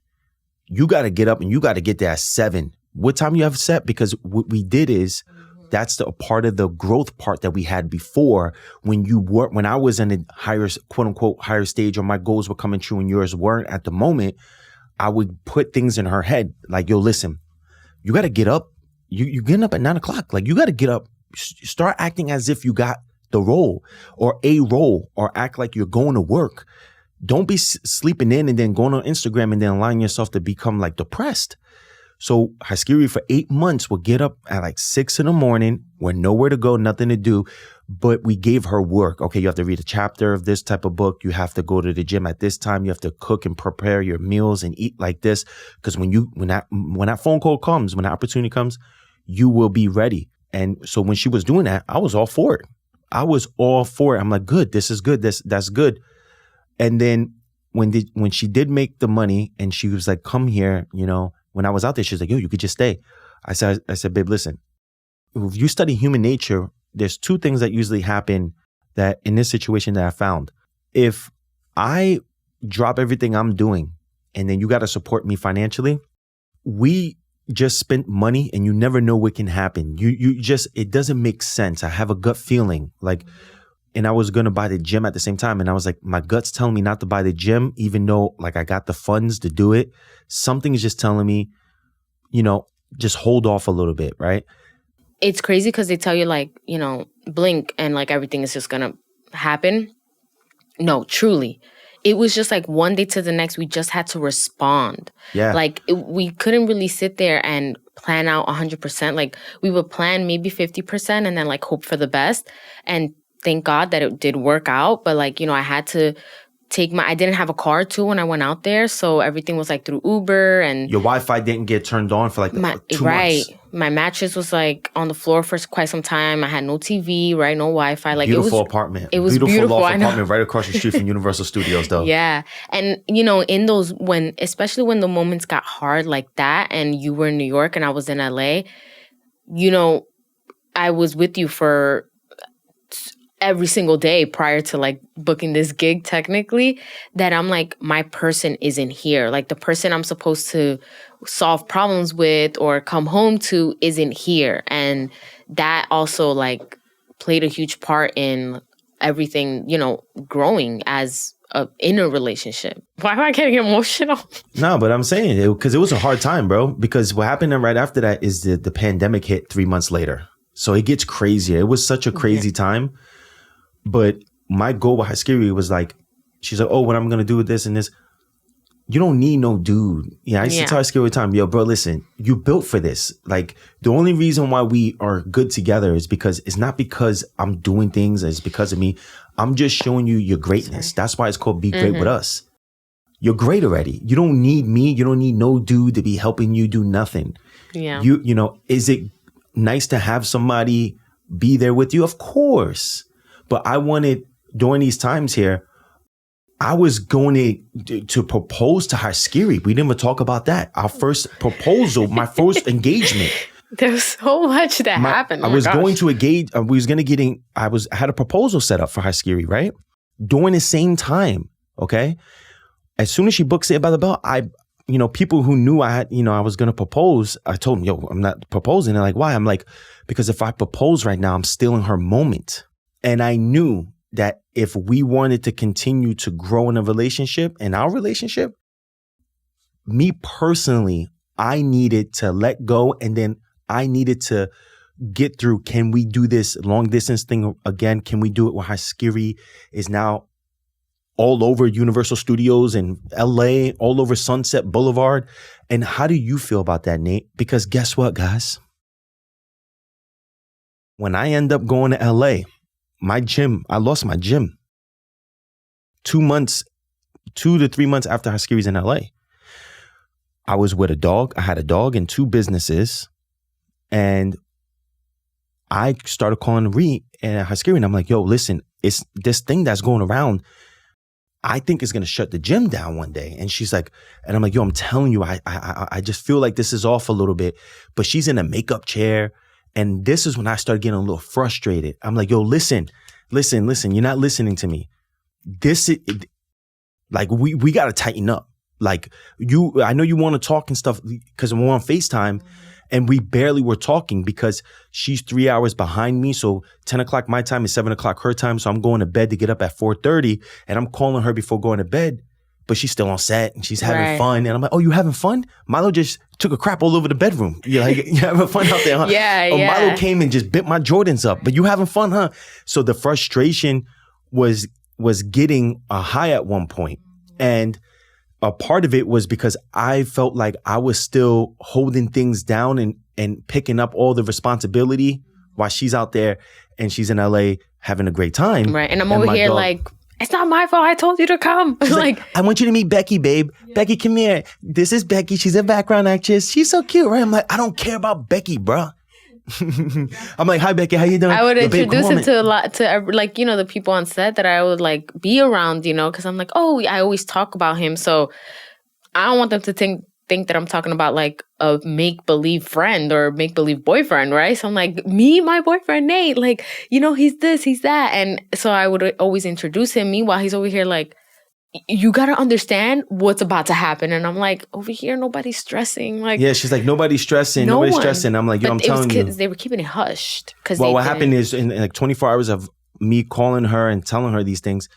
you got to get up and you got to get there at 7. What time you have set? Because what we did is that's a part of the growth part that we had before when I was in a higher, quote unquote, higher stage or my goals were coming true and yours weren't at the moment, I would put things in her head like, yo, listen, you got to get up. You're getting up at 9 o'clock. Like, you got to get up, start acting as if you got the role or a role or act like you're going to work. Don't be sleeping in and then going on Instagram and then allowing yourself to become like depressed. So Haskiri for 8 months would get up at like 6 in the morning, with nowhere to go, nothing to do, but we gave her work. Okay, you have to read a chapter of this type of book. You have to go to the gym at this time. You have to cook and prepare your meals and eat like this. Because when that phone call comes, when that opportunity comes, you will be ready. And so when she was doing that, I was all for it. I'm like, good, this is good, that's good. And then when she did make the money and she was like, come here, when I was out there, she was like, yo, you could just stay. I said, babe, listen, if you study human nature, there's two things that usually happen that in this situation that I found. If I drop everything I'm doing and then you got to support me financially, we just spent money and you never know what can happen. It doesn't make sense. I have a gut feeling and I was going to buy the gym at the same time. And I was like, my gut's telling me not to buy the gym, even though I got the funds to do it. Something is just telling me, just hold off a little bit, right? It's crazy because they tell you blink and everything is just going to happen. No, truly. It was just one day to the next, we just had to respond. Yeah. We couldn't really sit there and plan out 100%. We would plan maybe 50% and then hope for the best. And thank God that it did work out. But I had to I didn't have a car too when I went out there. So everything was through Uber and your Wi-Fi didn't get turned on for 2 months. Right. My mattress was on the floor for quite some time. I had no TV, right? No Wi-Fi. Beautiful apartment. It was beautiful. Loft apartment right across the street from Universal Studios though. Yeah. And in those especially when the moments got hard like that and you were in New York and I was in LA, I was with you for every single day prior to booking this gig technically, that I'm my person isn't here. The person I'm supposed to solve problems with or come home to isn't here. And that also played a huge part in everything, growing as in a relationship. Why am I getting emotional? No, but I'm saying it because it was a hard time, bro. Because what happened right after that is the pandemic hit 3 months later. So it gets crazier. It was such a crazy time. But my goal with Haskiri was she's like, oh, what I'm going to do with this and this. You don't need no dude. Yeah, I used to tell Haskiri all the time, yo, bro, listen, you built for this. The only reason why we are good together is because it's not because I'm doing things. It's because of me. I'm just showing you your greatness. That's why it's called Be Great With Us. You're great already. You don't need me. You don't need no dude to be helping you do nothing. Yeah. Is it nice to have somebody be there with you? Of course. But I wanted, during these times here, I was going to propose to Haskiri. We didn't even talk about that. Our first proposal, my first engagement. There was so much that happened. I was going to engage. I had a proposal set up for Haskiri, right? During the same time, okay? As soon as she booked Saved by the Bell, people who knew I was going to propose, I told them, yo, I'm not proposing. They're like, why? I'm like, because if I propose right now, I'm stealing her moment. And I knew that if we wanted to continue to grow in a relationship, in our relationship, me personally, I needed to let go. And then I needed to get through, can we do this long distance thing again? Can we do it where Haskiri is now all over Universal Studios in LA, all over Sunset Boulevard? And how do you feel about that, Nate? Because guess what, guys? When I end up going to LA, I lost my gym 2 to 3 months after Haskiri's in LA. I was with a dog. I had a dog and 2 businesses. And I started calling Ree and Haskiri and I'm like, yo, listen, it's this thing that's going around. I think it's going to shut the gym down one day. And she's like, and I'm like, yo, I'm telling you, I just feel like this is off a little bit. But she's in a makeup chair. And this is when I started getting a little frustrated. I'm like, yo, listen. You're not listening to me. This is we got to tighten up. I know you want to talk and stuff because we're on FaceTime and we barely were talking because she's 3 hours behind me. So 10 o'clock my time is 7 o'clock her time. So I'm going to bed to get up at 4:30 and I'm calling her before going to bed. But she's still on set and she's having fun. And I'm like, oh, you having fun? Milo just took a crap all over the bedroom. You're like, you having fun out there, huh? Yeah. Milo came and just bit my Jordans up. But you having fun, huh? So the frustration was getting a high at one point. And a part of it was because I felt like I was still holding things down and picking up all the responsibility while she's out there and she's in LA having a great time. Right. And I'm over here it's not my fault. I told you to come. Like, I want you to meet Becky, babe. Yeah. Becky, come here. This is Becky. She's a background actress. She's so cute, right? I'm like, I don't care about Becky, bro. I'm like, hi Becky, how you doing? I would Yo, babe, introduce come on, him to a lot to like, you know, the people on set that I would like be around, you know, because I'm like, oh, I always talk about him, so I don't want them to think that I'm talking about like a make believe friend or make believe boyfriend, right? So I'm like, me, my boyfriend Nate, like, you know, he's this, he's that, and so I would always introduce him. Meanwhile, he's over here like, you got to understand what's about to happen. And I'm like, over here, nobody's stressing. Like, Yeah, she's like, nobody's stressing. no Nobody's one. stressing. I'm like, yo, But I'm it was telling you. they were keeping it hushed. Well, what happened is in like 24 hours of me calling her and telling her these things,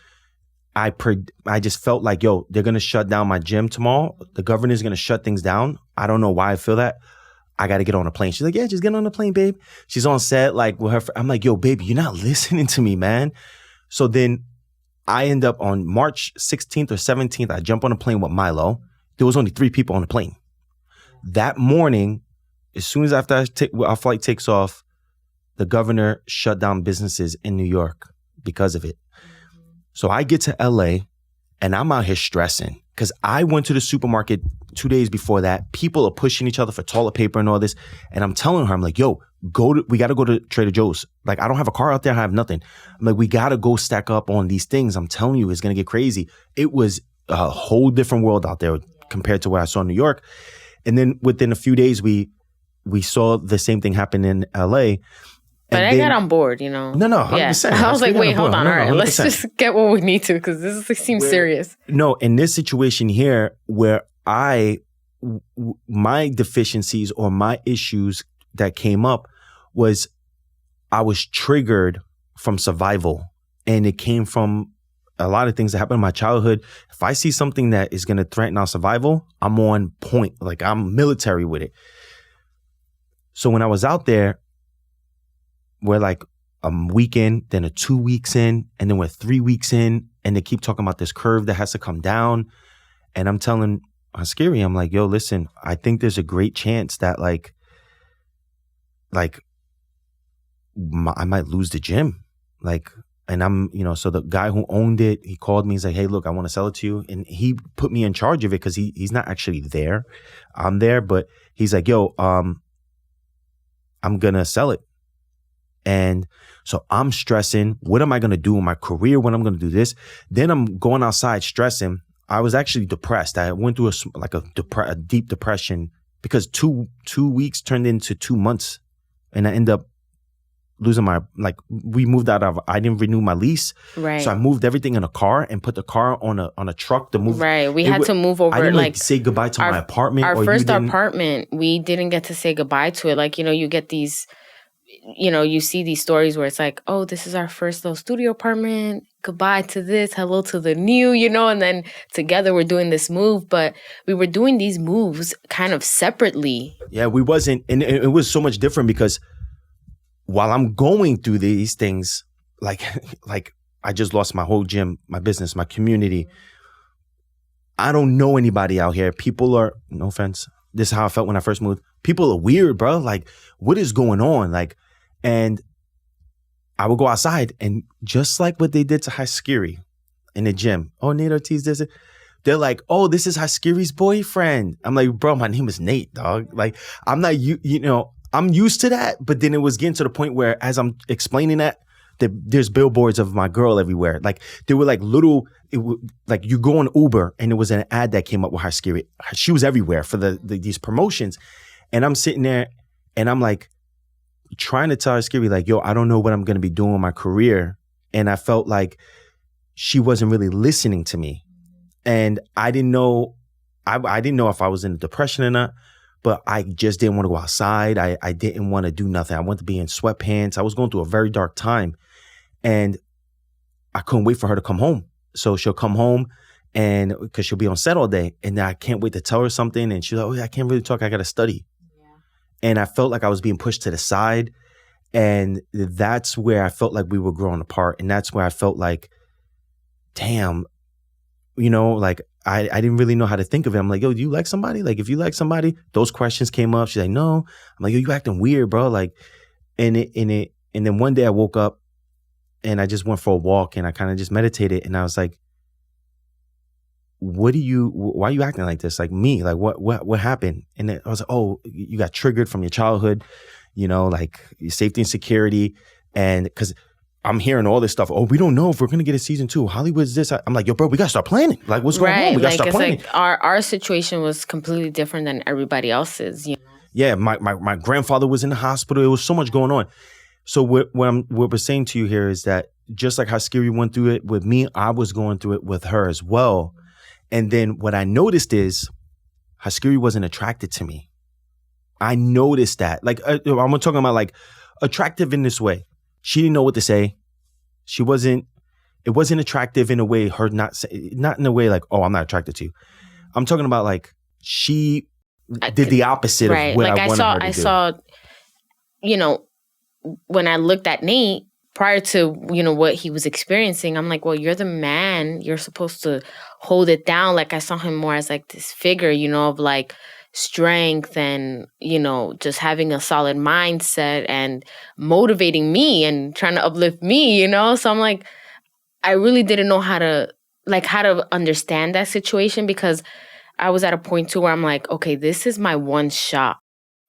I just felt like, yo, they're going to shut down my gym tomorrow. The governor's going to shut things down. I don't know why I feel that. I got to get on a plane. She's like, yeah, just get on the plane, babe. She's on set like with her. I'm like, yo, baby, you're not listening to me, man. So then I end up on March 16th or 17th, I jump on a plane with Milo. There was only 3 people on the plane. That morning, as soon as after our flight takes off, the governor shut down businesses in New York because of it. So I get to LA and I'm out here stressing because I went to the supermarket 2 days before that. People are pushing each other for toilet paper and all this. And I'm telling her, I'm like, yo, we got to go to Trader Joe's. Like, I don't have a car out there. I have nothing. I'm like, we got to go stack up on these things. I'm telling you, it's going to get crazy. It was a whole different world out there compared to what I saw in New York. And then within a few days, we saw the same thing happen in LA. But I got on board, you know. No, 100%. Yeah. I was like, wait, hold on. All right, 100%. let's just get what we need to because this seems serious. No, in this situation here where my deficiencies or my issues that came up was I was triggered from survival. And it came from a lot of things that happened in my childhood. If I see something that is going to threaten our survival, I'm on point. Like, I'm military with it. So when I was out there, we're like a week in, then a 2 weeks in, and then we're 3 weeks in, and they keep talking about this curve that has to come down. And I'm telling Haskiri, I'm like, yo, listen, I think there's a great chance that like I might lose the gym. Like, and I'm, you know, so the guy who owned it, he called me. He's like, hey, look, I want to sell it to you. And he put me in charge of it because he's not actually there. I'm there, but he's like, yo, I'm going to sell it. And so I'm stressing, what am I going to do in my career when I'm going to do this? Then I'm going outside stressing. I was actually depressed. I went through a deep depression because two weeks turned into 2 months. And I ended up losing we moved I didn't renew my lease. Right. So I moved everything in a car and put the car on a truck to move. Right. We had to move over. I didn't say goodbye to my apartment. Our first apartment, we didn't get to say goodbye to it. Like, you know, you get these, you know, you see these stories where it's like, oh, this is our first little studio apartment. Goodbye to this. Hello to the new, you know, and then together we're doing this move. But we were doing these moves kind of separately. Yeah, we wasn't. And it was so much different because while I'm going through these things, like I just lost my whole gym, my business, my community. I don't know anybody out here. People are, no offense, this is how I felt when I first moved. People are weird, bro. Like, what is going on? Like, and I would go outside and just like what they did to Haskiri in the gym. Oh, Nate Ortiz does it. They're like, oh, this is Haskiri's boyfriend. I'm like, bro, my name is Nate, dog. Like, I'm not, you know, I'm used to that. But then it was getting to the point where as I'm explaining that, there's billboards of my girl everywhere. Like, they were like like you go on Uber and there was an ad that came up with Haskiri. She was everywhere for these promotions. And I'm sitting there and I'm like trying to tell Haskiri, like, yo, I don't know what I'm going to be doing in my career. And I felt like she wasn't really listening to me. And I didn't know, I didn't know if I was in a depression or not, but I just didn't want to go outside. I didn't want to do nothing. I wanted to be in sweatpants. I was going through a very dark time and I couldn't wait for her to come home. So she'll come home and because she'll be on set all day and then I can't wait to tell her something. And she's like, oh, I can't really talk. I got to study. And I felt like I was being pushed to the side. And that's where I felt like we were growing apart. And that's where I felt like, damn, you know, like I didn't really know how to think of it. I'm like, yo, do you like somebody? Like, if you like somebody, those questions came up. She's like, no. I'm like, yo, you acting weird, bro. Like, and then one day I woke up and I just went for a walk and I kind of just meditated. And I was like, why are you acting like this? Like me, like what happened? And then I was like, oh, you got triggered from your childhood. like safety and security. And because I'm hearing all this stuff. Oh, we don't know if we're going to get a season 2. Hollywood's this. I'm like, yo, bro, we got to start planning. Like, what's going on? We got to start planning. Like our situation was completely different than everybody else's, Yeah, my grandfather was in the hospital. There was so much going on. So what we're saying to you here is that just like how Haskiri went through it with me, I was going through it with her as well. And then what I noticed is Haskiri wasn't attracted to me. I noticed that. Like, I'm talking about like attractive in this way. She didn't know what to say. It wasn't attractive in a way, not in a way like, oh, I'm not attracted to you. I'm talking about like she did the opposite of what I wanted her to do. I saw, when I looked at Nate prior to, what he was experiencing, I'm like, well, you're the man. You're supposed to hold it down. Like I saw him more as like this figure, of like strength and, just having a solid mindset and motivating me and trying to uplift me, So I'm like, I really didn't know how to understand that situation because I was at a point too where I'm like, okay, this is my one shot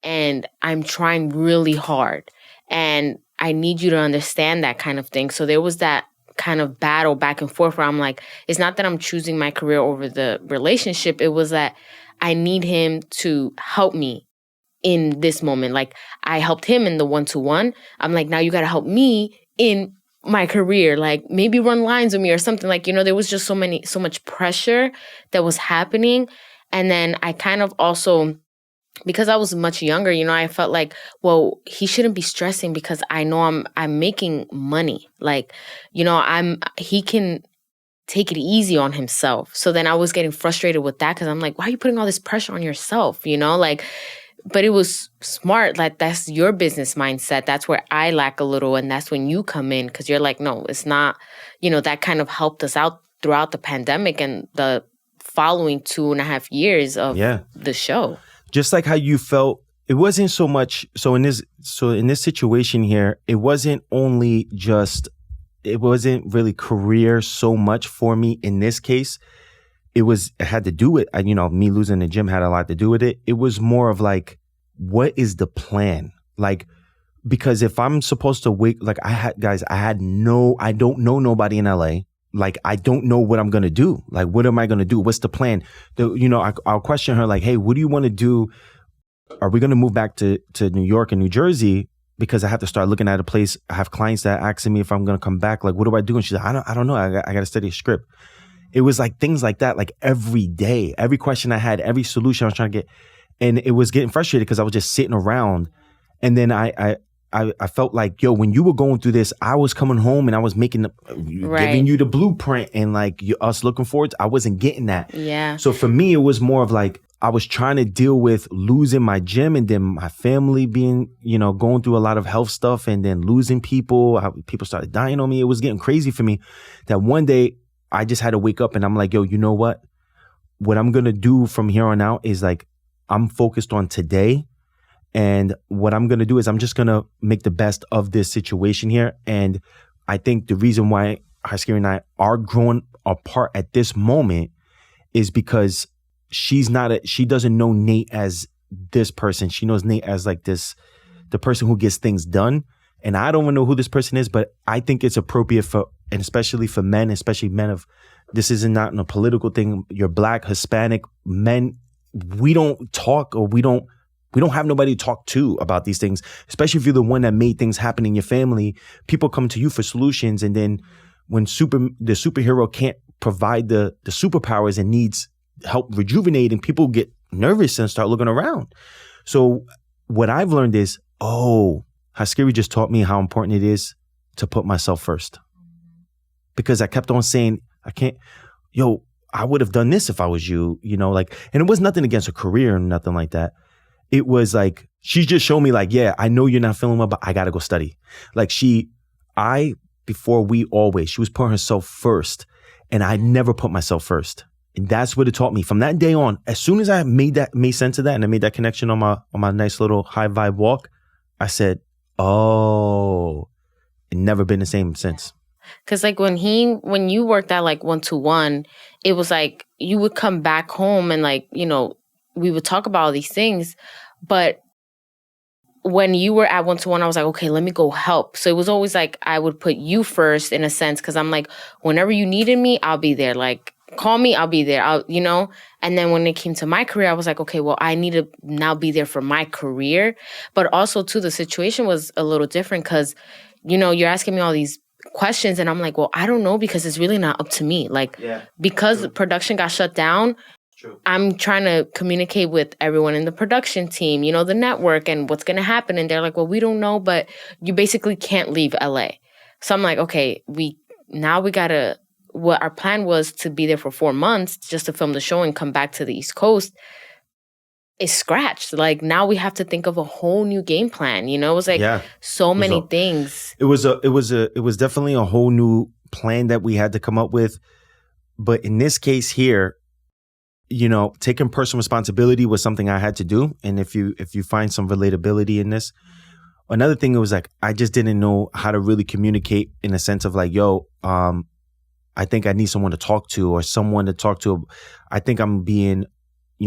and I'm trying really hard and I need you to understand that kind of thing. So there was that kind of battle back and forth where I'm like, it's not that I'm choosing my career over the relationship. It was that I need him to help me in this moment. Like I helped him in the 1-to-1. I'm like, now you got to help me in my career, like maybe run lines with me or something. Like, there was just so much pressure that was happening. And then I kind of also, because I was much younger, I felt like, well, he shouldn't be stressing because I know I'm making money. Like, he can take it easy on himself. So then I was getting frustrated with that because I'm like, why are you putting all this pressure on yourself? But it was smart. Like, that's your business mindset. That's where I lack a little. And that's when you come in because you're like, no, it's not, that kind of helped us out throughout the pandemic and the following 2.5 years of the show. Just like how you felt, it wasn't so much. So in this situation here, it wasn't only just, it wasn't really career so much for me in this case. It had to do with, me losing the gym had a lot to do with it. It was more of like, what is the plan? Like, because if I'm supposed to wait, like I don't know nobody in LA. Like, I don't know what I'm going to do. Like, what am I going to do? What's the plan? I'll question her like, hey, what do you want to do? Are we going to move back to New York and New Jersey? Because I have to start looking at a place. I have clients that are asking me if I'm going to come back. Like, what do I do? And she's like, I don't know. I got to study a script. It was like things like that, like every day, every question I had, every solution I was trying to get. And it was getting frustrated because I was just sitting around. And then I felt like, yo, when you were going through this, I was coming home and I was giving you the blueprint and like us looking forward I wasn't getting that. Yeah. So for me, it was more of like, I was trying to deal with losing my gym and then my family being, going through a lot of health stuff and then losing people. How people started dying on me. It was getting crazy for me that one day I just had to wake up and I'm like, yo, you know what? What I'm going to do from here on out is like, I'm focused on today. And what I'm going to do is I'm just going to make the best of this situation here. And I think the reason why Haskiri and I are growing apart at this moment is because she doesn't know Nate as this person. She knows Nate as like the person who gets things done. And I don't even know who this person is, but I think it's appropriate and especially for men, especially men this is not a political thing. You're Black, Hispanic men. We don't talk or we don't have nobody to talk to about these things, especially if you're the one that made things happen in your family. People come to you for solutions. And then when the superhero can't provide the superpowers and needs help rejuvenating, people get nervous and start looking around. So what I've learned is, Haskiri just taught me how important it is to put myself first. Because I kept on saying, I would have done this if I was you, and it was nothing against her career and nothing like that. It was like, she just showed me like, yeah, I know you're not feeling well, but I got to go study. Like she was putting herself first and I never put myself first. And that's what it taught me from that day on. As soon as I made sense of that and I made that connection on my nice little high vibe walk, I said, oh, it never been the same since. Cause like when you worked at like 1-to-1, it was like you would come back home and like, we would talk about all these things, but when you were at 1-to-1, I was like, okay, let me go help. So it was always like I would put you first in a sense, because I'm like, whenever you needed me, I'll be there. Like, call me, I'll be there. And then when it came to my career, I was like, okay, well, I need to now be there for my career. But also, too, the situation was a little different because, you're asking me all these questions and I'm like, well, I don't know, because it's really not up to me. Like, because production got shut down, I'm trying to communicate with everyone in the production team, the network, and what's going to happen. And they're like, well, we don't know, but you basically can't leave LA. So I'm like, okay, what our plan was to be there for 4 months just to film the show and come back to the East Coast is scratched. Like, now we have to think of a whole new game plan. It was like so many things. It was definitely a whole new plan that we had to come up with. But in this case here, taking personal responsibility was something I had to do. And if you find some relatability in this, another thing, it was like, I just didn't know how to really communicate in a sense of like, yo, I think I need someone to talk to or someone to talk to. I think I'm being,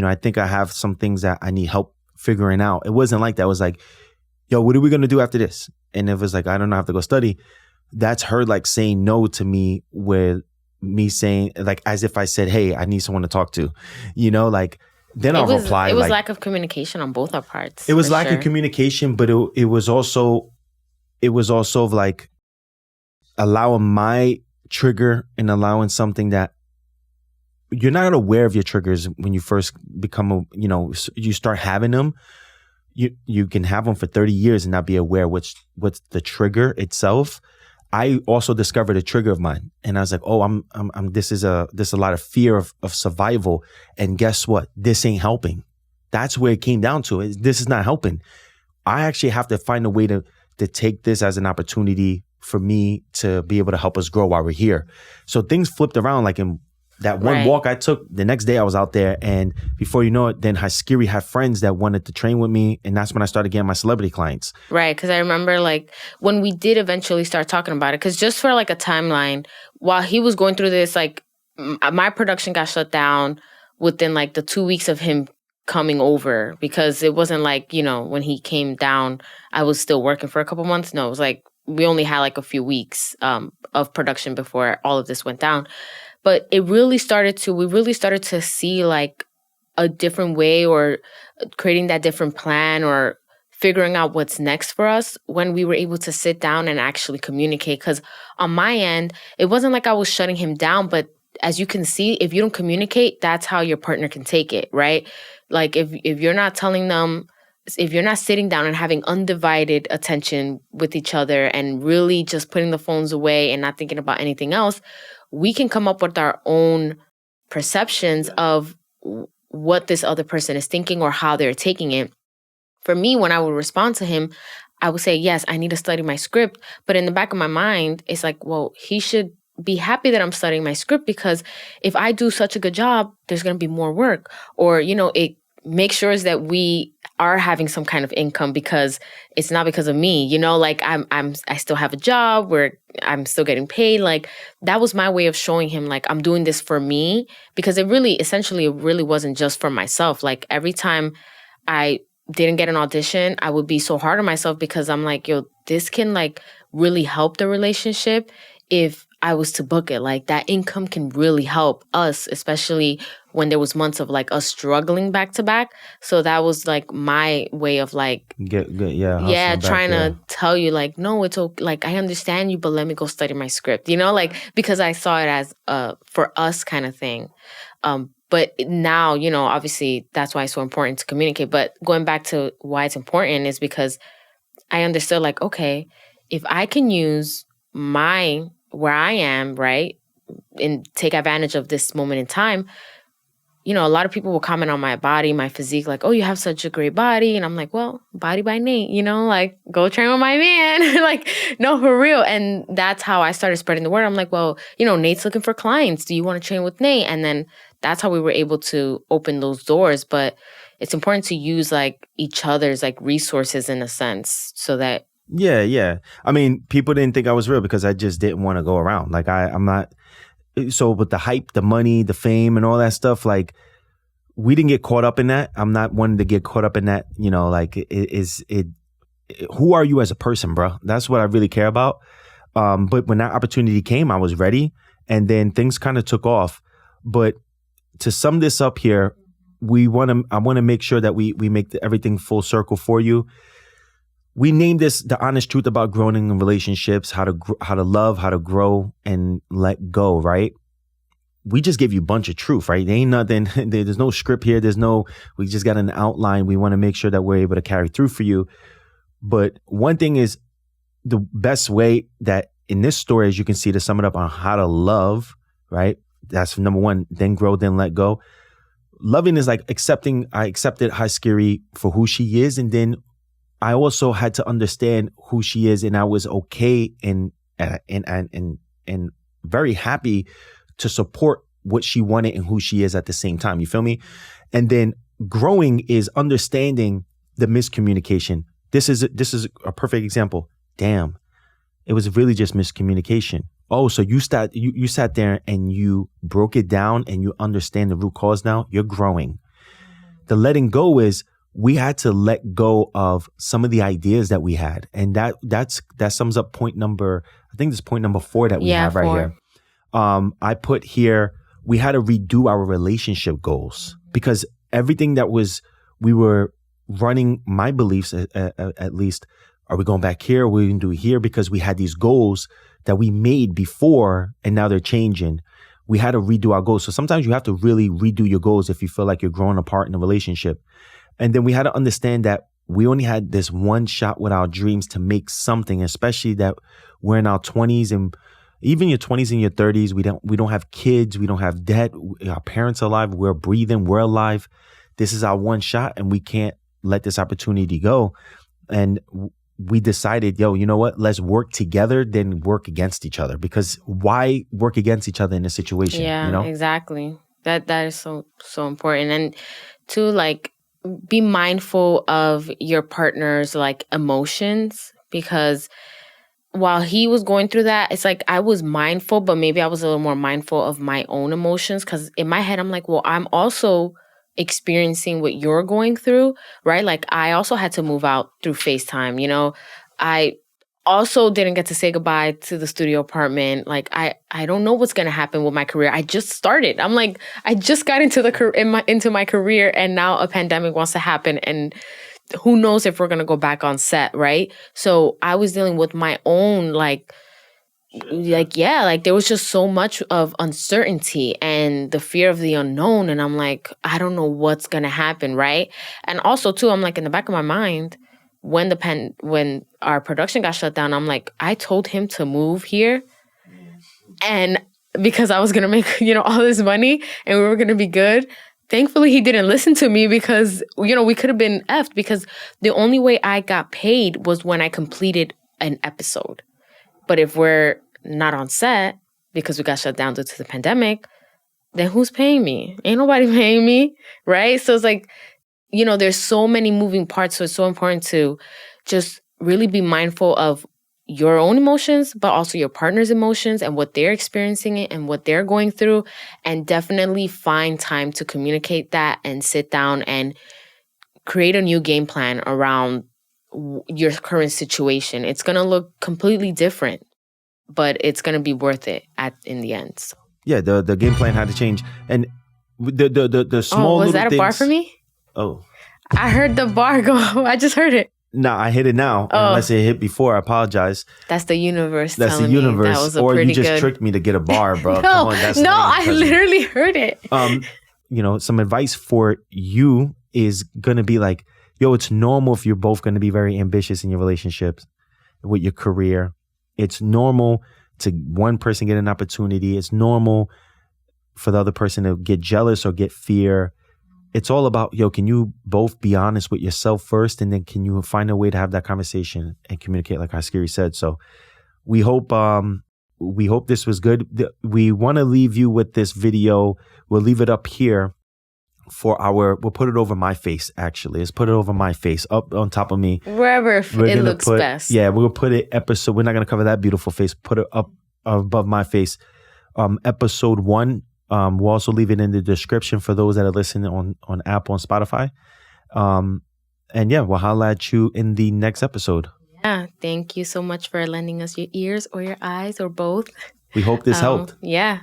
I think I have some things that I need help figuring out. It wasn't like that. It was like, yo, what are we going to do after this? And it was like, I don't know, I have to go study. That's her like saying no to me with me saying, like, as if I said, hey, I need someone to talk to, like, then I'll reply. It was like, lack of communication on both our parts. It was lack of communication, but it was also like allowing my trigger and allowing something that you're not aware of your triggers when you first become you start having them. You can have them for 30 years and not be aware what's the trigger itself. I also discovered a trigger of mine, and I was like, "Oh, I'm. This is a lot of fear of survival." And guess what? This ain't helping. That's where it came down to. This is not helping. I actually have to find a way to take this as an opportunity for me to be able to help us grow while we're here. So things flipped around. Like in that one walk I took, the next day I was out there, and before you know it, then Haskiri had friends that wanted to train with me, and that's when I started getting my celebrity clients. Right, because I remember like when we did eventually start talking about it, because just for like a timeline, while he was going through this, like my production got shut down within like the 2 weeks of him coming over, because it wasn't like, when he came down, I was still working for a couple months. No, it was like we only had like a few weeks of production before all of this went down. But we really started to see like a different way, or creating that different plan, or figuring out what's next for us when we were able to sit down and actually communicate. Because on my end, it wasn't like I was shutting him down, but as you can see, if you don't communicate, that's how your partner can take it, right? Like if you're not telling them, if you're not sitting down and having undivided attention with each other and really just putting the phones away and not thinking about anything else, we can come up with our own perceptions of what this other person is thinking or how they're taking it. For me, when I would respond to him, I would say, yes, I need to study my script. But in the back of my mind, it's like, well, he should be happy that I'm studying my script, because if I do such a good job, there's going to be more work. Or, it makes sure that we are having some kind of income, because it's not because of me, like I still have a job where I'm still getting paid. Like that was my way of showing him like I'm doing this for me, because it really wasn't just for myself. Like every time I didn't get an audition, I would be so hard on myself, because I'm like, yo, this can like really help the relationship if I was to book it. Like that income can really help us, especially when there was months of like us struggling back to back. So that was like my way of like trying to tell you like, no, it's okay. Like I understand you, but let me go study my script, like because I saw it as for us kind of thing. But now, obviously that's why it's so important to communicate. But going back to why it's important is because I understood like, okay, if I can use where I am, right, and take advantage of this moment in time, a lot of people will comment on my body, my physique, like, oh, you have such a great body. And I'm like, well, body by Nate, like, go train with my man. Like, no, for real. And that's how I started spreading the word. I'm like, well, Nate's looking for clients. Do you want to train with Nate? And then that's how we were able to open those doors. But it's important to use, like, each other's, like, resources in a sense so that. Yeah. I mean, people didn't think I was real because I just didn't want to go around. Like, I'm not. So with the hype, the money, the fame and all that stuff, like we didn't get caught up in that. I'm not wanting to get caught up in that, like it who are you as a person, bro? That's what I really care about. But when that opportunity came, I was ready, and then things kind of took off. But to sum this up here, I want to make sure that we make everything full circle for you. We named this The Honest Truth About Growing in Relationships, how to love, how to grow, and let go, right? We just gave you a bunch of truth, right? There ain't nothing, there's no script here. We just got an outline. We want to make sure that we're able to carry through for you. But one thing is, the best way that in this story, as you can see, to sum it up on how to love, right? That's number one, then grow, then let go. Loving is like accepting. I accepted Haskiri for who she is, and then I also had to understand who she is, and I was okay and very happy to support what she wanted and who she is at the same time. You feel me? And then growing is understanding the miscommunication. This is a perfect example. Damn, it was really just miscommunication. Oh, so you sat there and you broke it down and you understand the root cause now. You're growing. The letting go is, we had to let go of some of the ideas that we had. And that sums up point number, I think this is point number 4 that we have right 4. here. I put here, we had to redo our relationship goals, because everything that we were running, my beliefs at least, are we going back here? Are we going to do it here? Because we had these goals that we made before and now they're changing. We had to redo our goals. So sometimes you have to really redo your goals if you feel like you're growing apart in a relationship. And then we had to understand that we only had this one shot with our dreams to make something, especially that we're in our 20s, and even your 20s and your 30s. We don't have kids. We don't have debt. Our parents are alive. We're breathing. We're alive. This is our one shot, and we can't let this opportunity go. And we decided, you know what? Let's work together than work against each other, because why work against each other in a situation? Yeah, you know? Exactly. That is so important. And to like, be mindful of your partner's like emotions, because while he was going through that, it's like I was mindful, but maybe I was a little more mindful of my own emotions, because in my head I'm like, well, I'm also experiencing what you're going through, right? Like I also had to move out through FaceTime, I also didn't get to say goodbye to the studio apartment. Like I don't know what's gonna happen with my career. I just started. I'm like, I just got into into my career, and now a pandemic wants to happen, and who knows if we're gonna go back on set, right? So I was dealing with my own there was just so much of uncertainty and the fear of the unknown, and I'm like, I don't know what's gonna happen, right? And also too, I'm like, in the back of my mind, when our production got shut down, I'm like, I told him to move here, and because I was gonna make all this money and we were gonna be good. Thankfully, he didn't listen to me, because we could have been effed, because the only way I got paid was when I completed an episode. But if we're not on set because we got shut down due to the pandemic, then who's paying me? Ain't nobody paying me, right? So it's like, there's so many moving parts. So it's so important to just really be mindful of your own emotions, but also your partner's emotions and what they're experiencing and what they're going through. And definitely find time to communicate that and sit down and create a new game plan around your current situation. It's going to look completely different, but it's going to be worth it in the end. So. Yeah, the game plan had to change. And the small was little that a things, bar for me? Oh. I heard the bar go. I just heard it. No, I hit it now. Unless it hit before, I apologize. That's the universe. That's the universe. That was or you just tricked me to get a bar, bro. No, come on, that's I literally heard it. Some advice for you is gonna be like, it's normal if you're both gonna be very ambitious in your relationships with your career. It's normal to one person get an opportunity. It's normal for the other person to get jealous or get fear. It's all about, can you both be honest with yourself first, and then can you find a way to have that conversation and communicate, like Haskiri said. So we hope this was good. We want to leave you with this video. We'll leave it up here we'll put it over my face, actually. Let's put it over my face, up on top of me. Wherever it looks best. Yeah, we'll put it episode. We're not going to cover that beautiful face. Put it up above my face. Episode 1. We'll also leave it in the description for those that are listening on Apple and Spotify. And yeah, we'll holla at you in the next episode. Yeah, thank you so much for lending us your ears or your eyes or both. We hope this helped. Yeah.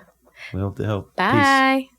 We hope to help. Bye. Peace.